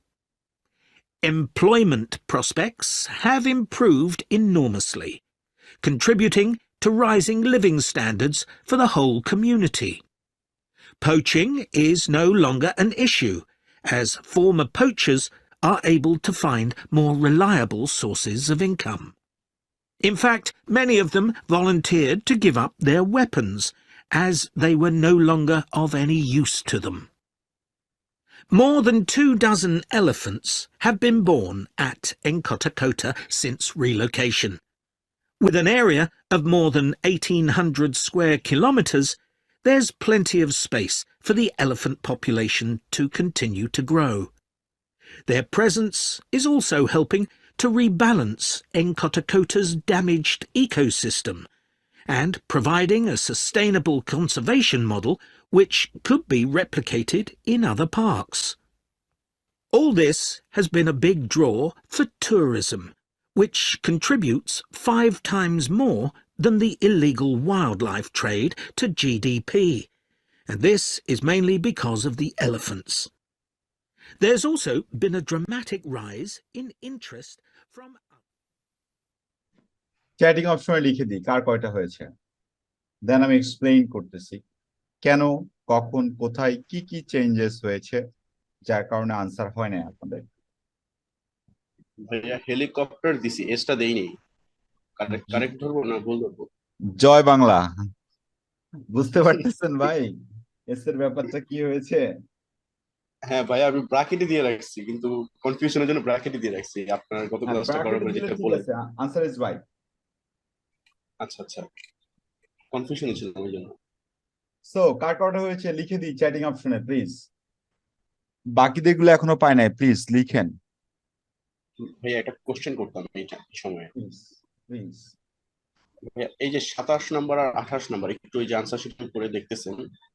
Employment prospects have improved enormously, contributing to rising living standards for the whole community. Poaching is no longer an issue, as former poachers are able to find more reliable sources of income. In fact, many of them volunteered to give up their weapons, as they were no longer of any use to them. More than 24 elephants have been born at Nkhotakota since relocation. With an area of more than 1,800 square kilometres, there's plenty of space for the elephant population to continue to grow. Their presence is also helping to rebalance Nkhotakota's damaged ecosystem and providing a sustainable conservation model which could be replicated in other parks. All this has been a big draw for tourism, which contributes 5 times more than the illegal wildlife trade to GDP, and this is mainly because of the elephants. There's also been a dramatic rise in interest from... chatting অপশনে লিখে দিই কার কয়টা হয়েছে, দেন আমি explain করতেছি কেন, কখন, কোথায়, কি কি চেঞ্জেস হয়েছে যার কারণে আনসার হয় না আপনাদের। ভাইয়া হেলিকপ্টার দিছি, এসটা দেইনি। কারেক্ট ধরবো না ভুল ধরবো? জয় বাংলা। বুঝতে পারতেছেন ভাই এস এর ব্যাপারটা কি হয়েছে? হ্যাঁ ভাইয়া, আমি ব্র্যাকেটে দিয়ে রাখছি, কিন্তু কনফিউশনের জন্য ব্র্যাকেটে দিয়ে রাখছি। আপনার গত ক্লাসটা করার পরে যেটা বলে আনসার ইজ রাইট। আচ্ছা, কনফিউশনে ছিল ওই জন্য। সো কার কয়টা হয়েছে লিখে দিই চ্যাটিং অপশনে প্লিজ। বাকিদের গুলো এখনো পাই নাই, প্লিজ লিখেন। ভাইয়া একটা কোশ্চেন করতাম এই সময়ে। প্লিজ এই যে 27 নম্বর আর 28 নম্বর একটু এই যে আনসার শিট করে দেখতেছেন,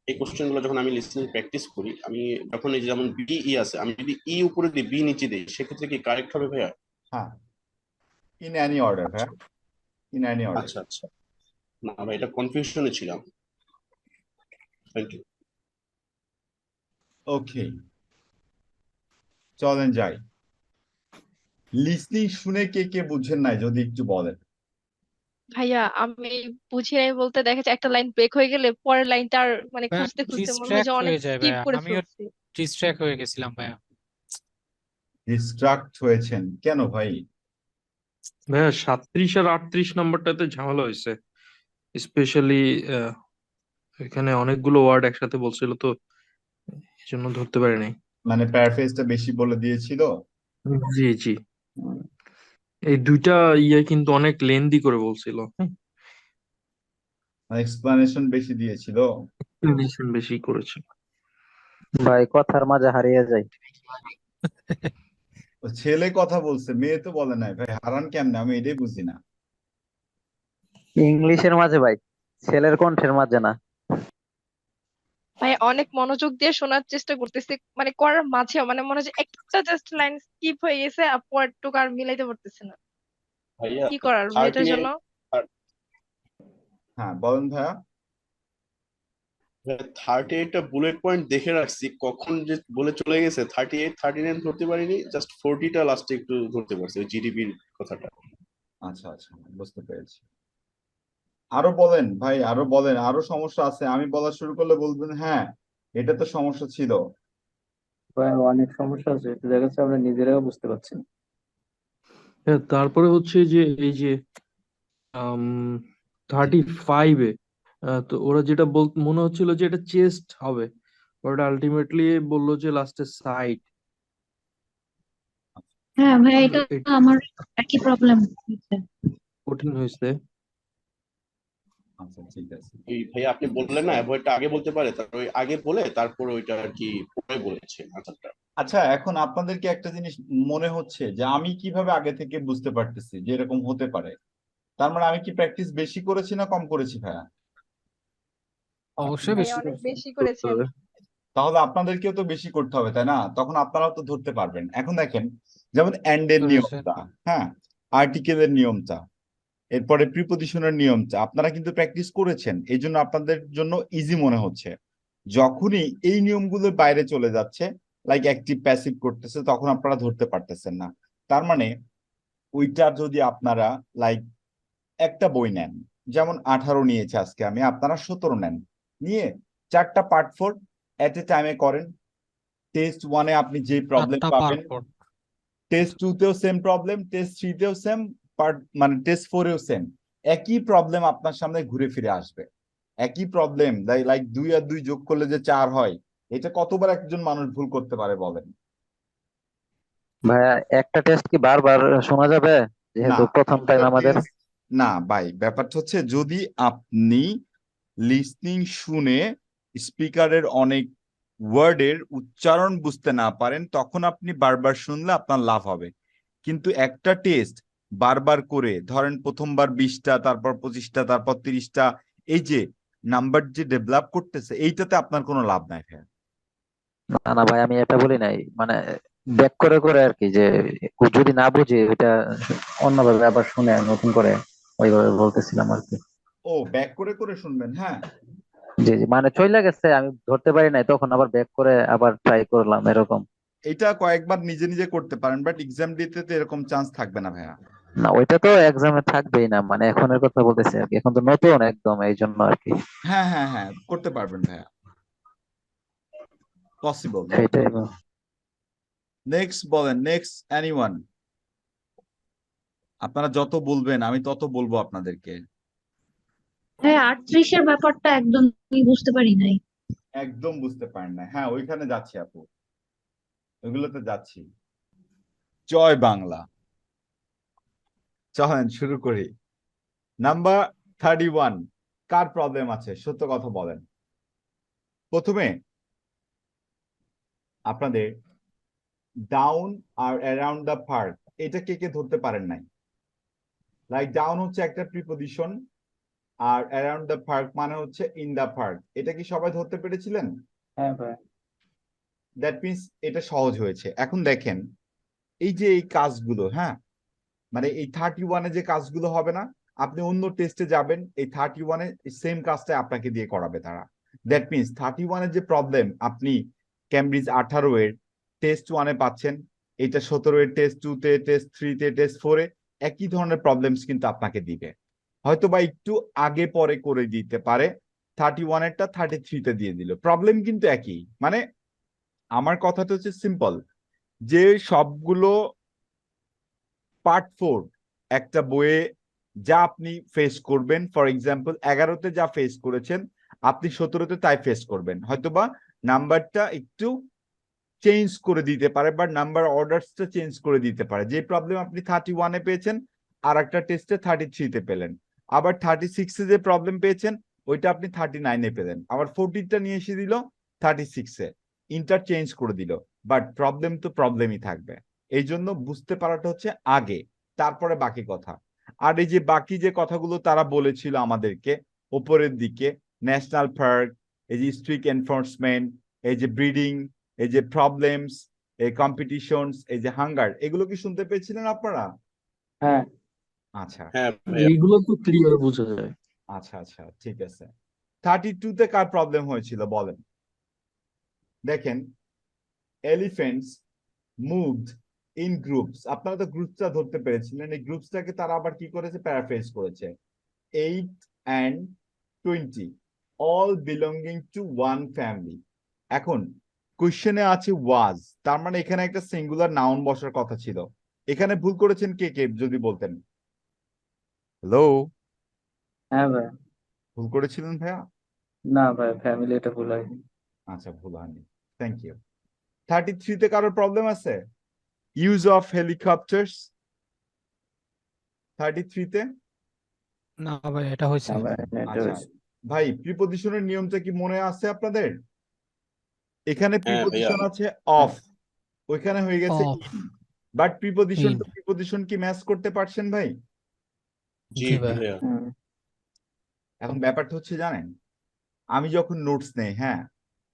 এই কোশ্চেন গুলো যখন আমি লিসনিং প্র্যাকটিস করি, আমি যখন এই যে যেমন বি ই আছে, আমি যদি ই উপরে দিই বি নিচে দিই, সেক্ষেত্রে কি কারেক্ট হবে ভাইয়া? হ্যাঁ, ইন এনি অর্ডার। হ্যাঁ, ইন এনি অর্ডার। আচ্ছা, না ভাই এটা কনফিউশনে ছিলাম। Thank you. ওকে, চলেন যাই। লিসনিং শুনে কে কে বুঝেন নাই যদি একটু বলেন। ভাইয়া আমি বুঝি নাই বলতে, দেখা যায় একটা লাইন ব্রেক হয়ে গেলে পরের লাইনটা আর মানে খুঁজতে মনে হয় যে অনেক হয়ে যায় স্কিপ ভাইয়া, করে আমিও ফেলছি। ডিস্ট্র্যাক্ট হয়ে গেছিলাম ভাইয়া। ডিস্ট্রাক্ট হয়েছেন কেন ভাই? ভাইয়া 37 আর 38 নম্বরটাতে ঝামেলা হয়েছে, স্পেশালি এখানে অনেকগুলো ওয়ার্ড একসাথে বলছিল, তো এই জন্য ধরতে পারিনি। মানে প্যারাফ্রেজটা বেশি বলে দিয়েছিল। জি, এই দুইটা কিন্তু অনেক লেন্দি করে বলছিল, এক্সপ্লানেশন বেশি দিয়েছিল। এক্সপ্লেনেশন বেশি করেছিল। ভাই কথার মাঝে হারিয়ে যায়। ও ছেলে কথা বলছে, মেয়ে তো বলে নাই ভাই, হারান কেমনে আমি এটাই বুঝি না। ইংলিশের মাঝে ভাই, ছেলের কণ্ঠের মাঝে না। ভাই অনেক মনোযোগ দিয়ে শোনার চেষ্টা করতেছি, মানে করার মাঝেও মানে মনে হচ্ছে একটা জাস্ট লাইন স্কিপ হয়ে গেছে আর পরেরটুকু আর মিলাইতে পারতেছি না। ভাইয়া কি করার ভাই এটার জন্য? 38 হ্যাঁ বলেন ভাইয়া। 38টা বুলেট পয়েন্ট দেখে রাখছি, কখন যে বলে চলে গেছে 38 39 ধরতে পারিনি, জাস্ট 40টা লাস্টে একটু ধরতে পারছি, ওই জিডিপির কথাটা। আচ্ছা আচ্ছা, বুঝতে পেরেছি। আরো বলেন ভাই, আরো বলেন, আরো সমস্যা আছে, আমি বলা শুরু করলে বলবেন হ্যাঁ এটা তো সমস্যা ছিল। ভাই অনেক সমস্যা আছে, দেখা যাচ্ছে আমরা নিজেরাও বুঝতে পারছি না। হ্যাঁ, তারপরে হচ্ছে যে এই যে 35-এ তো ওরা যেটা মনে হচ্ছিল যে এটা চেস্ট হবে, ওটা আলটিমেটলি বললো যে লাস্টে সাইড। হ্যাঁ ভাইয়া, এটা আমার একই প্রবলেম হচ্ছে। কঠিন হয়েছে। আচ্ছা ঠিক আছে। এই ভাইয়া আপনি বললেন না অ্যাভয়েডটা আগে বলতে পারে, তারপর ওই আগে বলে তারপর ওইটা আর কি পরে বলেছে আনসারটা। আচ্ছা এখন আপনাদেরকে একটা জিনিস মনে হচ্ছে যে আমি কিভাবে আগে থেকে বুঝতে পারতেছি যে এরকম হতে পারে, তার মানে আমি কি প্র্যাকটিস বেশি করেছি না কম করেছি ভাইয়া? অবশ্যই ভাই বেশি। অনেক বেশি করেছেন। তাহলে আপনাদেরকেও তো বেশি করতে হবে তাই না, তখন আপনারাও তো ধরতে পারবেন। এখন দেখেন যেমন এন্ডের নিয়মটা, হ্যাঁ, আর্টিকেলের নিয়মটা, এরপরে প্রিপজিশনের নিয়মটা আপনারা কিন্তু প্র্যাকটিস করেছেন, এই জন্য আপনাদের জন্য ইজি মনে হচ্ছে। যখনই এই নিয়মগুলোর বাইরে চলে যাচ্ছে, লাইক অ্যাক্টিভ প্যাসিভ করতেছে, তখন আপনারা ধরতে পারতেছেন না। তার মানে ওইটা যদি আপনারা লাইক একটা বই নেন, যেমন 18 নিয়েছে আজকে আমি, আপনারা 17 নেন, নিয়ে 4টা পার্ট 4 এট এ টাইমে করেন। টেস্ট 1-এ আপনি যে প্রবলেম পাবেন, টেস্ট 2-তেও সেম প্রবলেম, টেস্ট 3-তেও সেম, পার্ট মানে টেস্ট 4-এও সেম, একই প্রবলেম আপনার সামনে ঘুরে ফিরে আসবে। একই প্রবলেম, লাইক 2 আর 2 যোগ করলে যে 4 হয়, এটা কতবার একজন মানুষ ভুল করতে পারে বলেন? ভাইয়া একটা টেস্ট কি বারবার শোনা যাবে, না, যেহেতু প্রথম টাইম একটা আমাদের? test- না ভাই, ব্যাপারটা হচ্ছে যদি আপনি লিসনিং শুনে স্পিকারের অনেক ওয়ার্ডের উচ্চারণ বুঝতে না পারেন, তখন আপনি বারবার শুনলে আপনার লাভ হবে। কিন্তু একটা টেস্ট বারবার করে ধরেন প্রথমবার 20টা, তারপর 25টা, তারপর 30টা, এই যে নাম্বার যে ডেভেলপ করতেছে, এইটাতে আপনার কোনো লাভ নাই ভাই। না না ভাই, আমি এটা বলি নাই, মানে ব্যাক করে করে আর কি, যে যদি না বুঝি এটা অন্যভাবে আবার শুনে নতুন করে, ওইভাবে বলতেছিলাম আর কি। ও ব্যাক করে করে শুনবেন, হ্যাঁ। জি জি, মানে চলে গেছে, আমি ধরতে পারি নাই, তখন আবার ব্যাক করে আবার ট্রাই করলাম এরকম। এটা কয়েকবার নিজে নিজে করতে পারেন, বাট এক্সাম দিতে তো এরকম চান্স থাকবে না ভাইয়া। না ওইটা তো এক্সামে থাকবেই না, মানে এখনের কথা বলতেছি আর কি, এখন তো নতুন একদম, এই জন্য আর কি। হ্যাঁ হ্যাঁ হ্যাঁ, করতে পারবেন ভাইয়া, পসিবল। সেটাই। নেক্সট বলেন, নেক্সট এনিওয়ান। আপনারা যত বলবেন আমি তত বলবো আপনাদেরকে। হ্যাঁ 38-এর ব্যাপারটা একদম আমি বুঝতে পারি নাই। একদম বুঝতে পারেন না, হ্যাঁ ওইখানে যাচ্ছি আপু, ওইগুলোতে যাচ্ছি। জয় বাংলা। চলেন শুরু করি। নাম্বার 31, কার প্রবলেম আছে সত্য কথা বলেন। প্রথমে আপনাদের ডাউন আর অ্যারাউন্ড দ্য পার্ক, এটা কে কে ধরতে পারেন নাই? লাইক ডাউন হচ্ছে একটা প্রিপজিশন, আর অ্যারাউন্ড দ্য পার্ক মানে হচ্ছে ইন দ্য পার্ক, এটা কি সবাই ধরতে পেরেছিলেন? হ্যাঁ ভাই। দ্যাট মিনস এটা সহজ হয়েছে। এখন দেখেন এই যে এই কাজগুলো, হ্যাঁ, মানে এই 31-এ যে কাজগুলো হবে না, আপনি অন্য টেস্টে যাবেন, এই 31-এ সেম কাজটা আপনাকে দিয়ে করাবে তারা। দ্যাট মিনস 31-এর যে প্রবলেম আপনি ক্যামব্রিজ 18-এর টেস্ট 1-এ পাচ্ছেন, এটা 17-এর টেস্ট 2-তে, টেস্ট 3-তে, টেস্ট 4-এ একই ধরনের প্রবলেমস কিন্তু আপনাকে দিবে, হয়তো বা একটু আগে পরে করে দিতে পারে। 31-এরটা 33-তে দিয়ে দিল, প্রবলেম কিন্তু একই। মানে আমার কথাটা হচ্ছে সিম্পল, যে সবগুলো পার্ট 4 একটা বইয়ে যা আপনি ফেস করবেন, ফর এক্সাম্পল 11-তে যা ফেস করেছেন আপনি 17-তে তাই ফেস করবেন, হয়তোবা নাম্বারটা একটু চেঞ্জ করে দিতে পারে, বা নাম্বার অর্ডারসটা চেঞ্জ করে দিতে পারে। যে প্রবলেম আপনি 31-এ পেয়েছেন আর একটা টেস্টে 33-তে পেলেন, আবার 36-এ যে প্রবলেম পেয়েছেন ওইটা আপনি 39-এ পেলেন, আবার 40টা নিয়ে এসে দিল 36-এ। ইন্টারচেঞ্জ করে দিল, বাট প্রবলেম তো প্রবলেমই থাকবে। এই জন্য বুঝতে পারাটা হচ্ছে আগে, তারপরে বাকি কথা। আর এই যে বাকি যে কথাগুলো তারা বলেছিল আমাদেরকে ওপরের দিকে, ন্যাশনাল পার্ক, এই যে স্ট্রিক্ট এনফোর্সমেন্ট, এই যে ব্রিডিং, এই যে প্রবলেমস, এই কম্পিটিশনস, এই যে হাঙ্গার, এগুলো কি শুনতে পেয়েছিলেন আপনারা? হ্যাঁ, আচ্ছা হ্যাঁ ভাইয়া, এইগুলো তো ক্লিয়ার বোঝা যায়। আচ্ছা আচ্ছা, ঠিক আছে। 32-তে কার প্রবলেম হয়েছিল বলেন? দেখেন, এলিফেন্টস মুভড ইন গ্রুপস। আপনারা তো গ্রুপসটা ধরতে পেরেছিলেন, এই গ্রুপসটাকে তারা আবার কি করেছে, প্যারাফ্রেজ করেছে। 8 and 20 all belonging to one family। এখন কোশ্চেনে আছে ওয়াজ, তার মানে এখানে একটা সিঙ্গুলার নাউন বসার কথা ছিল। এখানে ভুল করেছেন কে কে যদি বলতেন? হ্যালো, হ্যাঁ ভাই। ভুল করেছিলেন ভাইয়া? না ভাই, ফ্যামিলি এটা ভুল হয়নি। আচ্ছা, ভুল হয়নি, থ্যাংক ইউ। 33-তে কারোর প্রবলেম আছে? ইউজ অফ হেলিকপ্টার্স 33-তে। না ভাই, এটা হয়েছে। না ভাই, এটা আচ্ছা হয়েছে। ভাই, প্রিপজিশনের নিয়মটা কি মনে আছে আপনাদের? এখানে হ্যাঁ ভাইয়া, প্রিপজিশন আছে অফ, ওইখানে হয়ে গেছে off, in, but preposition in. Two preposition কি ম্যাচ করতে পারছেন ভাই? জি জি ভাই। ভাইয়া, হুম, এখন ব্যাপারটা হচ্ছে জানেন, আমি যখন নোটস নেই, হ্যাঁ,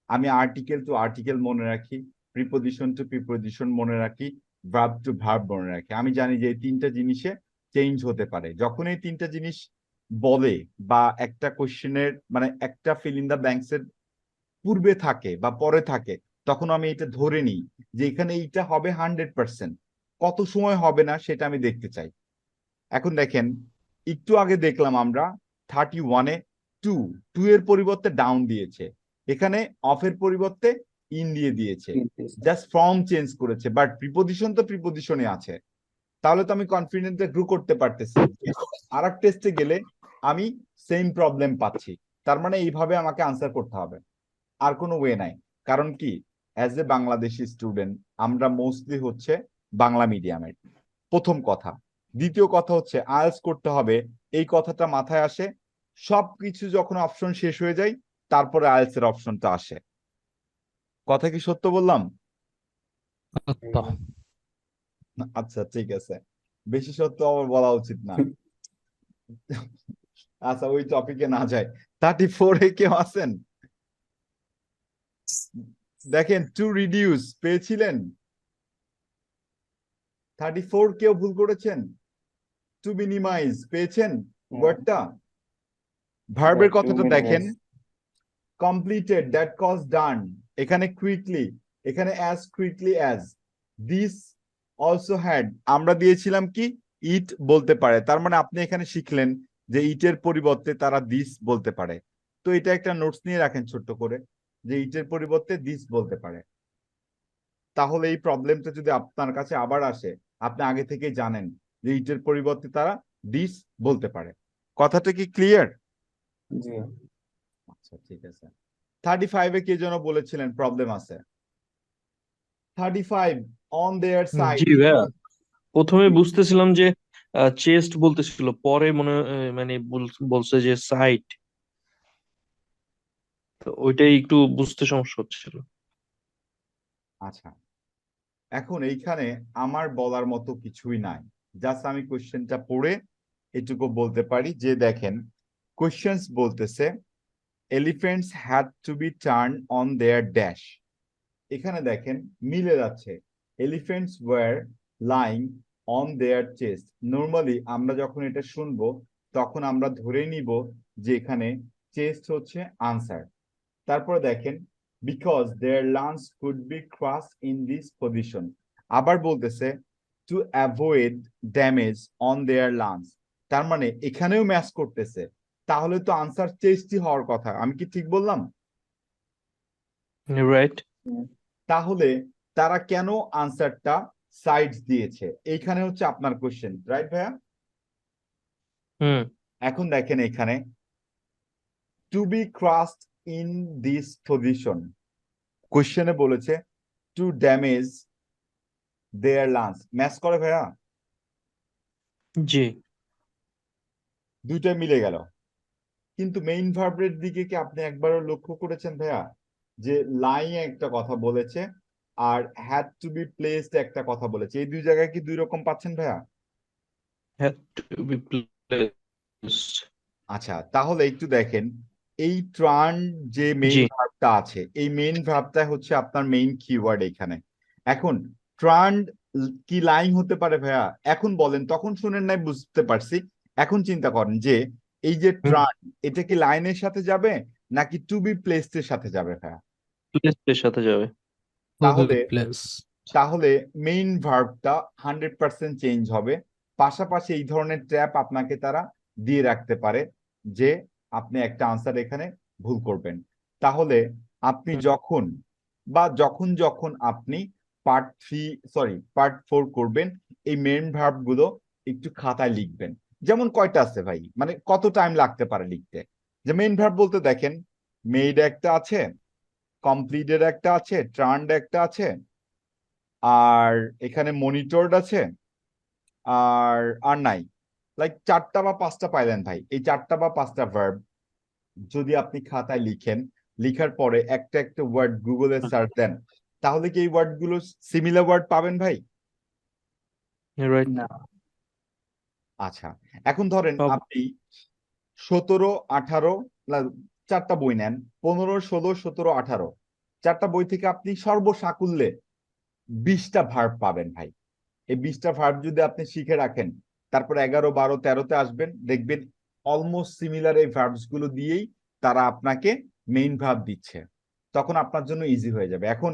আমি আর্টিকেল টু আর্টিকেল মনে রাখি, প্রিপজিশন টু প্রিপজিশন মনে রাখি, ভার্ব টু ভার্ব মনে রাখি। আমি জানি যে এই তিনটা জিনিসে চেঞ্জ হতে পারে। যখন এই তিনটা জিনিস বলে বা একটা কোশ্চেনের মানে একটা ফিল ইন দা ব্ল্যাঙ্কস এর পূর্বে থাকে বা পরে থাকে, তখন আমি এটা ধরে নিই যে এখানে এইটা হবে 100%। কত সময় হবে না সেটা আমি দেখতে চাই। এখন দেখেন, একটু আগে দেখলাম আমরা 31-এ টু এর পরিবর্তে ডাউন দিয়েছে, এখানে অফের পরিবর্তে ইন দিয়ে দিয়েছে, জাস্ট ফর্ম চেঞ্জ করেছে, বাট প্রিপজিশন তো প্রিপজিশনে আছে। তাহলে তো আমি কনফিডেন্টলি গ্রু করতে পারতেছি আর এক টেস্টে গেলে আমি সেম প্রবলেম পাচ্ছি। তার মানে এইভাবে আমাকে আনসার করতে হবে, আর কোনো ওয়ে নাই। কারণ কি, অ্যাজ এ বাংলাদেশি স্টুডেন্ট আমরা মোস্টলি হচ্ছে বাংলা মিডিয়ামের, প্রথম কথা। দ্বিতীয় কথা হচ্ছে আইএলটিএস করতে হবে, এই কথাটা মাথায় আসে সবকিছু যখন অপশন শেষ হয়ে যায়, তারপরে আইএলটিএস এর অপশনটা আসে। কথা কি সত্য বললাম? সত্য। আচ্ছা, ঠিক আছে, বেশি সত্য আবার বলা উচিত না। আচ্ছা, ওই টপিকে না যায়। 34-এ কেউ আছেন? দেখেন, টু রিডিউস পেয়েছিলেন? 34 কেউ ভুল করেছেন? টু মিনিমাইজ পেয়েছেন ওয়ার্ডটা? ভার্বের কথাটা দেখেন, কমপ্লিটেড, দ্যাট কজ ডান, এখানে কুইকলি, এখানে as quickly as. This also had, আমরা দিয়েছিলাম কি ইট বলতে পারে, তার মানে আপনি এখানে শিখলেন যে ইটের পরিবর্তে তারা দিস বলতে পারে। তো এটা একটা নোটস নিয়ে রাখেন ছোট্ট করে, যে ইটের পরিবর্তে দিস বলতে পারে। তাহলে এই প্রবলেমটা যদি আপনার কাছে আবার আসে, আপনি আগে থেকে জানেন যে ইটের পরিবর্তে তারা দিস বলতে পারে। কথাটা কি ক্লিয়ার? জি। আচ্ছা, ঠিক আছে। 35-এ কে যেন বলেছিলেন প্রবলেম আছে? 35 অন দেয়ার সাইড। জি ভাইয়া, প্রথমে বুঝতেছিলাম যে চেস্ট বলতেছিল, পরে মনে মানে বলছে যে সাইট, তো ওইটাই একটু বুঝতে সমস্যা হচ্ছিল। আচ্ছা, এখন এইখানে আমার বলার মতো কিছুই নাই, জাস্ট আমি কোশ্চেনটা পড়ে এটুকু বলতে পারি যে দেখেন, কোশ্চেন্স বলতেছে elephants had to be turn on their dash. এখানে দেখেন মিলে যাচ্ছে, elephants were lying on their chest. Normally আমরা যখন এটা শুনবো তখন আমরা ধরে নিব যে এখানে চেস্ট হচ্ছে আনসার। তারপরে দেখেন, because their lungs could be crush in this position. আবার বলতেছে to avoid damage on their lungs, তার মানে এখানেও ম্যাচ করতেছে। তাহলে তো আনসার চেস্টই হওয়ার কথা, আমি কি ঠিক বললাম? রাইট। তাহলে তারা কেন আনসারটা সাইডস দিয়েছে, এইখানে হচ্ছে আপনার কোশ্চেন, রাইট ভাইয়া? হুম। এখন দেখেন এখানে to be crushed in this position, কোশ্চেনে বলেছে to damage their lungs, match করে ভাইয়া? জি। দুইটা মিলে গেল। কিন্তু মেইন ভার্বের দিকে কি আপনি একবারও লক্ষ্য করেছেন ভাইয়া যে লাইং একটা কথা বলেছে আর হ্যাড টু বি প্লেসড একটা কথা বলেছে, এই দুই জায়গায় কি দুই রকম পাচ্ছেন ভাইয়া? had to be placed. আচ্ছা, তাহলে একটু দেখেন এই ট্রান যে মেইন জি ভার্বটা আছে, এই মেইন ভার্বটা হচ্ছে আপনার মেইন কিওয়ার্ড এখানে। এখন ট্রান কি লাইং হতে পারে ভাইয়া? এখন বলেন, তখন শুনেন নাই বুঝতে পারছি, এখন চিন্তা করেন যে এই যে ট্রান, এটা কি লাইনের সাথে যাবে নাকি টু বি প্লেসড এর সাথে যাবে ভাইয়া? প্লেসড এর সাথে যাবে। তাহলে প্লেস তাহলে মেইন ভার্বটা 100% চেঞ্জ হবে। পাশাপাশি এই ধরনের ট্র্যাপ আপনাকে তারা দিয়ে রাখতে পারে যে আপনি একটা আনসার এখানে ভুল করবেন। তাহলে আপনি যখন যখন আপনি পার্ট 4 করবেন, এই মেইন ভার্ব গুলো একটু খাতায় লিখবেন। যেমন কয়টা আছে ভাই, মানে কত টাইম লাগতে পারে লিখতে? যে মেইন ভার্ব বলতে দেখেন, মেড একটা আছে, কমপ্লিটেড একটা আছে, ট্রান্ড একটা আছে, আর এখানে মনিটরড আছে, আর আর নাই। লাইক 4টা বা 5টা পাইলেন ভাই। এই 4টা বা 5টা ভার্ব যদি আপনি খাতায় লিখেন, লিখার পরে একটা একটা ওয়ার্ড গুগলে সার্চ দেন, তাহলে কি এই ওয়ার্ড গুলো সিমিলার ওয়ার্ড পাবেন ভাই? রাইট। না, আচ্ছা, এখন ধরেন পাবো। আপনি 17, 18 4টা বই নেন, 15, 16, 17, 18 4টা বই থেকে আপনি সর্বসাকুল্যে 20টা ভার্ব পাবেন ভাই। এই 20টা ভার্ব যদি আপনি শিখে রাখেন, তারপর 11, 12, 13তে আসবেন, দেখবেন অলমোস্ট সিমিলার এই ভার্বস গুলো দিয়েই তারা আপনাকে মেইন ভার্ব দিচ্ছে। তখন আপনার জন্য ইজি হয়ে যাবে। এখন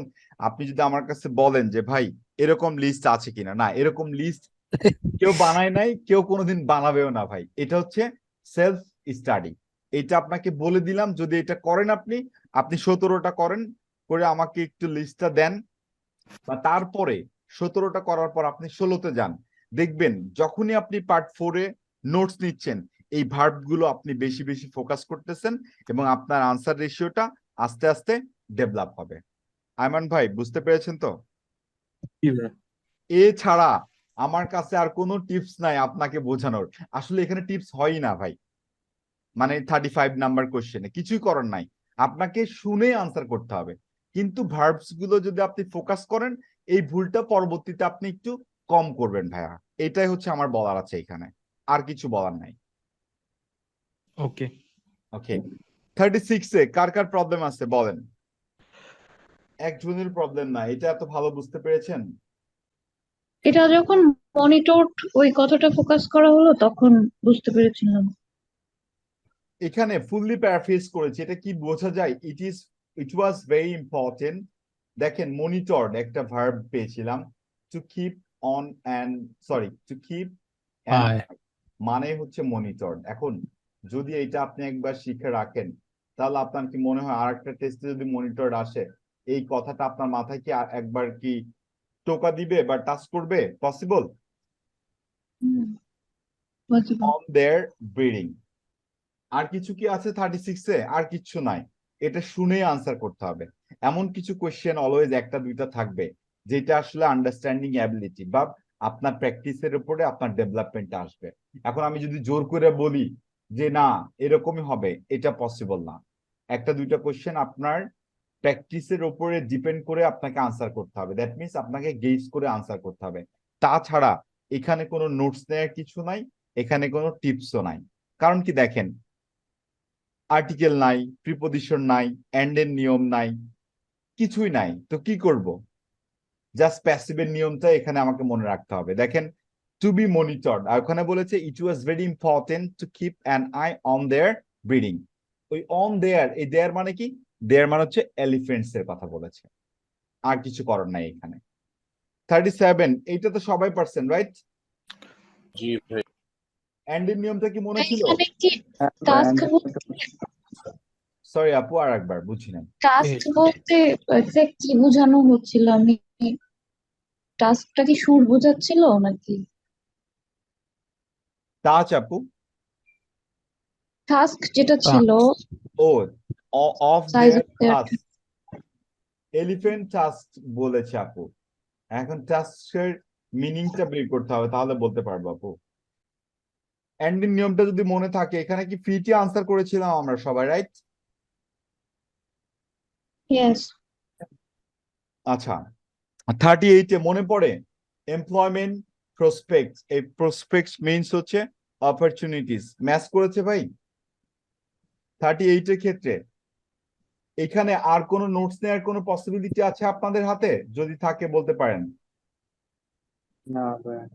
আপনি যদি আমার কাছে বলেন যে ভাই এরকম লিস্ট আছে কিনা, না, এরকম লিস্ট কেউ বানায় নাই, কেউ কোনোদিন বানাবেও না ভাই। এটা হচ্ছে সেলফ স্টাডি। এটা আপনাকে বলে দিলাম, যদি এটা করেন আপনি 17টা করেন, করে আমাকে একটু লিস্টটা দেন, বা তারপরে 17টা করার পর আপনি 16তে যান, দেখবেন যখনই আপনি পার্ট 4-এ নোটস নিচ্ছেন, এই ভার্ব গুলো আপনি বেশি বেশি ফোকাস করতেছেন এবং আপনার আনসার রেশিওটা আস্তে আস্তে ডেভেলপ হবে। আয়মান ভাই বুঝতে পেরেছেন তো? জি ভাই। এছাড়া আমার কাছে আর কোনো টিপস নাই আপনাকে বোঝানোর। আসলে এখানে টিপস হয়ই না ভাই, মানে 35 নাম্বার কোশ্চেনে কিছুই করার নাই, আপনাকে শুনে আনসার করতে হবে। কিন্তু ভার্বস গুলো যদি আপনি ফোকাস করেন, এই ভুলটা পরবর্তীতে আপনি একটু কম করবেন ভাইয়া। এটাই হচ্ছে আমার বলার আছে এখানে, আর কিছু বলার নাই। ওকে। ওকে, 36-এ কার কার প্রবলেম আছে বলেন? একজনের প্রবলেম না, এটা এত ভালো বুঝতে পেরেছেন? এটা যখন মনিটর ওই কথাটা ফোকাস করা হলো তখন বুঝতে পেরেছিলাম। এখানে ফুললি প্যারাফ্রেজ করেছি, এটা কি বোঝা যায়? ইট ওয়াজ ভেরি ইম্পর্টেন্ট। দেখেন মনিটরড একটা ভার্ব পেয়েছিলাম, to keep on and to keep আয় মানে হচ্ছে মনিটরড। এখন যদি এটা আপনি একবার শিখে রাখেন, তাহলে আপনার কি মনে হয় আর একটা টেস্টে যদি মনিটরড আসে, এই কথাটা আপনার মাথায় কি একবার কি টোকা দিবে বা টাচ করবে? পসিবল? On their breeding. আর কিছু কি আছে 36-এ? আর কিছু নাই, এটা শুনেই আনসার করতে হবে। এমন কিছু কোশ্চেন অলওয়েজ একটা দুইটা থাকবে যেটা আসলে আন্ডারস্ট্যান্ডিং অ্যাবিলিটি বা আপনার প্র্যাকটিসের উপরে আপনার ডেভেলপমেন্ট আসবে। এখন আমি যদি জোর করে বলি যে না এরকমই হবে, এটা পসিবল না। একটা দুইটা কোশ্চেন আপনার প্র্যাকটিসের উপরে ডিপেন্ড করে আপনাকে আনসার করতে হবে, দ্যাট মিনস আপনাকে গেজ করে আনসার করতে হবে। তাছাড়া এখানে কোনো নোটস নেওয়ার কিছু নাই, এখানে কোনো টিপসও নাই। কারণ কি দেখেন, আর্টিকেল নাই, প্রিপোজিশন নাই, এন্ড এর নিয়ম নাই, কিছুই নাই, তো কি করব? জাস্ট প্যাসিভের নিয়মটা এখানে আমাকে মনে রাখতে হবে। দেখেন টু বি মনিটরড, আর ওখানে বলেছে it was very important to keep an eye on their breeding. ওই অন দেয়ার, এই দেয়ার মানে কি? দেয়ার মানে হচ্ছে এলিফেন্টস এর কথা বলেছে, আর কিছু করার নাই এখানে। 37, এইটা তো সবাই পারছেন রাইট? জি ভাই। এন্ড এর নিয়মটা কি মনে ছিল? এখানে কি টাস্ক সরি আপু, আর একবার বুঝি নাই। টাস্ক বলতে এক্সাক্ট কি বোঝানো হচ্ছিল? আমি টাস্কটা কি সুর বোঝাচ্ছিল নাকি টাচ আপু, টাস্ক যেটা ছিল ও of size their of their? Tusk, elephant tusk বলেছে আপু। এখন টাস্কের মিনিংটা বের করতে হবে, তাহলে বলতে পারবো আপু। এন্ডিং নিয়মটা যদি মনে থাকে, এখানে কি ফিটি আনসার করেছিলাম আমরা সবাই রাইট? ইয়েস। আচ্ছা, 38-এ মনে পড়ে এমপ্লয়মেন্ট প্রসপেক্টস, এই প্রসপেক্টস মিনস হচ্ছে অপরচুনিটিস, ম্যাচ করেছে ভাই 38-এর ক্ষেত্রে? এখানে আর কোনো নোটস নেওয়ার কোনো পসিবিলিটি আছে আপনাদের হাতে? যদি থাকে বলতে পারেন। না ভাই।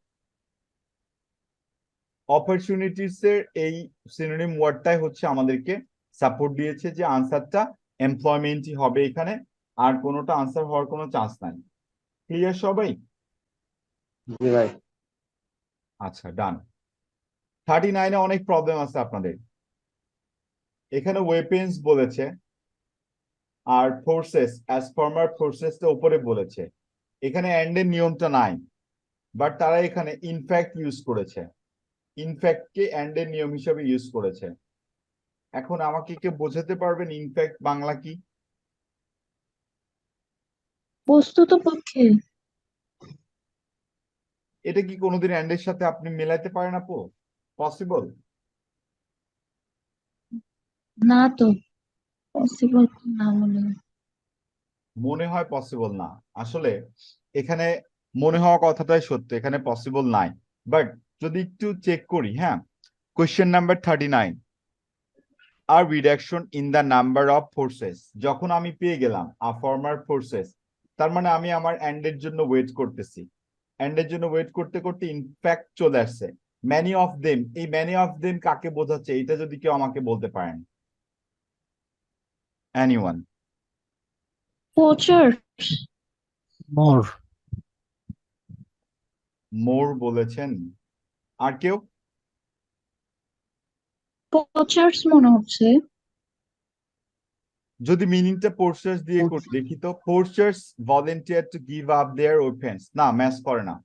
অপরচুনিটিস এর এই সিনোনিম ওয়ার্ডটাই হচ্ছে আমাদেরকে সাপোর্ট দিয়েছে যে আনসারটা এমপ্লয়মেন্টই হবে এখানে, আর কোনোটা আনসার হওয়ার কোনো চান্স নাই। ক্লিয়ার সবাই? জি ভাই। আচ্ছা, ডান। 39-এ অনেক প্রবলেম আছে আপনাদের। এখানে ওয়েপেন্স বলেছে আর ফোর্সেস, অ্যাজ ফর্মার ফোর্সেসটা উপরে বলেছে। এখানে এন্ড এর নিয়মটা নাই, বাট তারা এখানে ইনফ্যাক্ট ইউজ করেছে, ইনফ্যাক্টকে এন্ড এর নিয়ম হিসেবে ইউজ করেছে। এখন আমাকে কেউ বোঝাতে পারবেন ইনফ্যাক্ট বাংলা কি? বস্তুত পক্ষে। এটা কি কোনোদিন এন্ড এর সাথে আপনি মেলাইতে পারেন আপু? পসিবল? না তো, পসিবল না মনে হয়। মনে হয় পসিবল না, আসলে এখানে মনে হওয়া কথাটাই সত্য, এখানে পসিবল নাই। বাট যদি একটু চেক করি, হ্যাঁ, কোয়েশ্চেন নাম্বার 39, আর reduction in the number of forces, যখন আমি পেয়ে গেলাম আ ফর্মার ফোর্সেস, তার মানে আমি আমার এন্ড এর জন্য ওয়েট করতেছি, এন্ড এর জন্য ওয়েট করতে করতে ইনফ্যাক্ট চলে আসছে। ম্যানি অফ দেম, এই ম্যানি অফ দেম কাকে বোঝাচ্ছে এটা যদি কেউ আমাকে বলতে পারেন? এনিওয়ান? পোচার্স। মোর। মোর বলেছেন, আর কেউ? পোচার্স মনে হচ্ছে। যদি মিনিংটা পোর্চার্স দিয়ে করি, দেখি তো। Poachers volunteer to give up their weapons, না ম্যাচ করে না।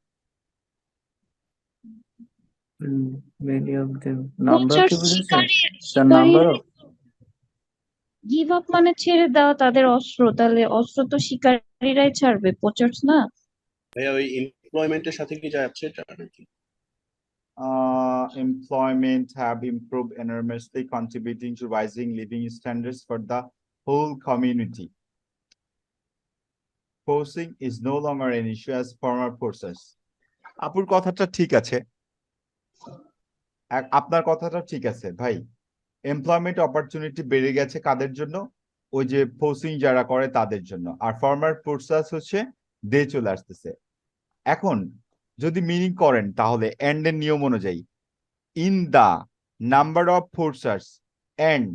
Many of them. নাম্বার কি পোচার্স বুঝেছেন? শিকারী, The number of give up মানে ছেড়ে দেওয়া তাদের অস্ত্র, তাহলে অস্ত্র তো শিকারীরাই ছাড়বে, পোচার্স না। ভাইয়া ওই এমপ্লয়মেন্টের সাথে কি যাচ্ছে এটা নাকি? Employment have improved enormously, contributing to rising living standards for the whole community. Forcing is no longer an issue as former forces. আপুর কথাটা ঠিক আছে, আপনার কথাটা ঠিক আছে ভাই। এমপ্লয়মেন্ট অপরচুনিটি বেড়ে গেছে কাদের জন্য? ওই যে ফোর্সিং যারা করে তাদের জন্য, আর ফর্মার ফোর্সাস হচ্ছে দে চলে আসতেছে। এখন যদি মিনিং করেন তাহলে এন্ড এর নিয়ম অনুযায়ী in the number of forces and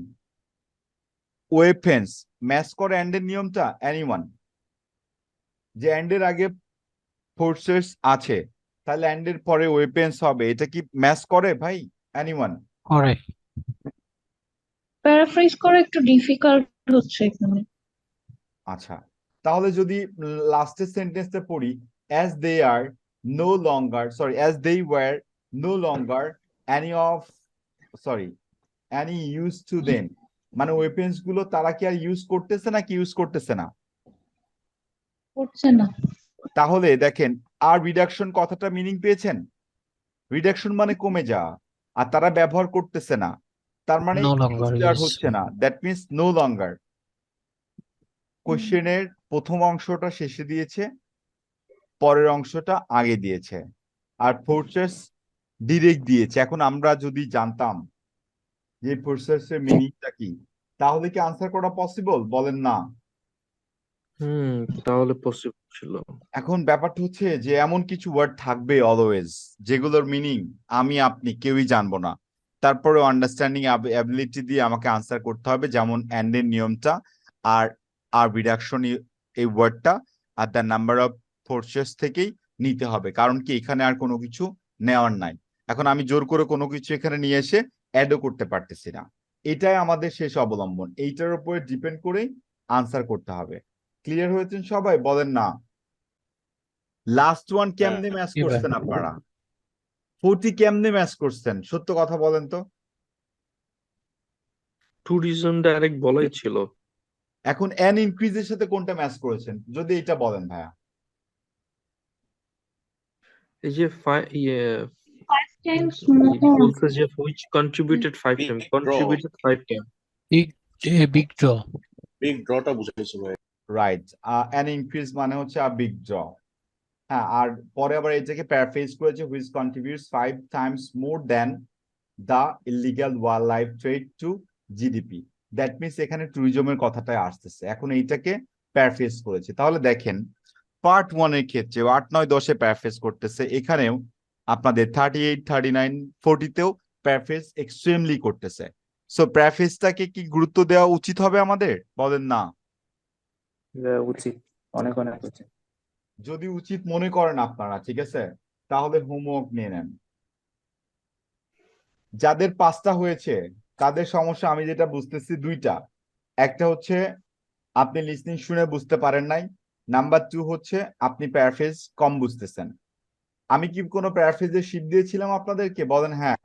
weapons, match করে এন্ড এর নিয়মটা? এনিওয়ান? যে এন্ড এর আগে ফোর্সেস আছে, তাহলে এন্ড এর পরে ওয়েপেন্স হবে, এটা কি ম্যাচ করে ভাই? এনিওয়ান? করে। প্যারাফ্রেজ করা একটু ডিফিকাল্ট হচ্ছে এখানে। আচ্ছা, তাহলে যদি লাস্টের সেন্টেন্সটা পড়ি, as they are no longer, sorry, as they were no longer any of, sorry, any use to them, মানে ওয়েপেন্স গুলো তারা কি আর ইউজ করতেছে না, কি ইউজ করতেছে না? করছে না। তাহলে দেখেন, আর রিডাকশন কথাটা মিনিং পেয়েছেন? রিডাকশন মানে কমে যাওয়া, আর তারা ব্যবহার করতেছে না, তার মানে নো লঙ্গার আর হচ্ছে না, দ্যাট মিনস নো লঙ্গার। কোশ্চেনের প্রথম অংশটা শেষে দিয়েছে, পরের অংশটা আগে দিয়েছে, আর ফোর্সেস ডিরেক্ট দিয়েছে। এখন আমরা যদি জানতাম যে ফোর্সেসের মিনিংটা কি, তাহলে কি আনসার করা পসিবল? বলেন না। তাহলে পসিবল ছিল। এখন ব্যাপারটা হচ্ছে যে এমন কিছু ওয়ার্ড থাকবে অলওয়েজ যেগুলোর মিনিং আমি আপনি কেউই জানবো না, তারপরে আন্ডারস্ট্যান্ডিং অ্যাবিলিটি দিয়ে আমাকে আনসার করতে হবে, যেমন এন্ড এর নিয়মটা, আর আর রিডাকশন এই ওয়ার্ডটা are the number of forces থেকেই নিতে হবে, কারণ কি এখানে আর কোনো কিছু নেওয়ার নাই। এখন আমি জোর করে কোনো কিছু এখানে নিয়ে এসে অ্যাডও করতে পারতেছি না, এটাই আমাদের শেষ অবলম্বন, এইটার উপরে ডিপেন্ড করেই আনসার করতে হবে। ক্লিয়ার হয়েছেন সবাই? বলেন না। লাস্ট ওয়ান কেমনে ম্যাচ করছেন আপনারা? 40 কেমনে ম্যাচ করছেন? সত্য কথা বলেন তো। টু রিজন ডাইরেক্ট বলাই ছিল। এখন এন ইনক্রিজের সাথে কোনটা ম্যাচ করেছেন যদি এটা বলেন ভাইয়া? এই যে 5 times বলছে যে which contributed 5 times, contributed 5 times. Big draw. Big ড্রটা বুঝাইছে ভাই। রাইট, অ্যান ইনক্রিজ মানে হচ্ছে আ বিগ ড্র। হ্যাঁ, আর পরে আবার এটাকে প্যারাফ্রেজ করেছে, which contributes 5 times more than the illegal wildlife trade to GDP. That means এখানে ট্যুরিজমের কথাটাই আসতেছে, এখন এইটাকে প্যারাফ্রেজ করেছে। তাহলে দেখেন পার্ট 1 এর ক্ষেত্রে 8, 9, 10-এ প্যারাফ্রেজ করতেছে, এখানেও আপনাদের 38, 39, 40-তেও প্যারাফ্রেজ এক্সট্রিমলি করতেছে। সো প্যারাফ্রেজটাকে কি গুরুত্ব দেওয়া উচিত হবে আমাদের? বলেন না। উচিত, অনেক অনেক উচিত। যদি উচিত মনে করেন আপনারা, ঠিক আছে, তাহলে হোমওয়ার্ক নিয়ে নেন। যাদের 5টা হয়েছে তাদের সমস্যা আমি যেটা বুঝতেছি 2টা। একটা হচ্ছে আপনি লিসনিং শুনে বুঝতে পারেন নাই, নাম্বার 2 হচ্ছে আপনি প্যারাফ্রেজ কম বুঝতেছেন। আমি কি কোনো প্যারাফ্রেজের শিট দিয়েছিলাম আপনাদেরকে? বলেন হ্যাঁ।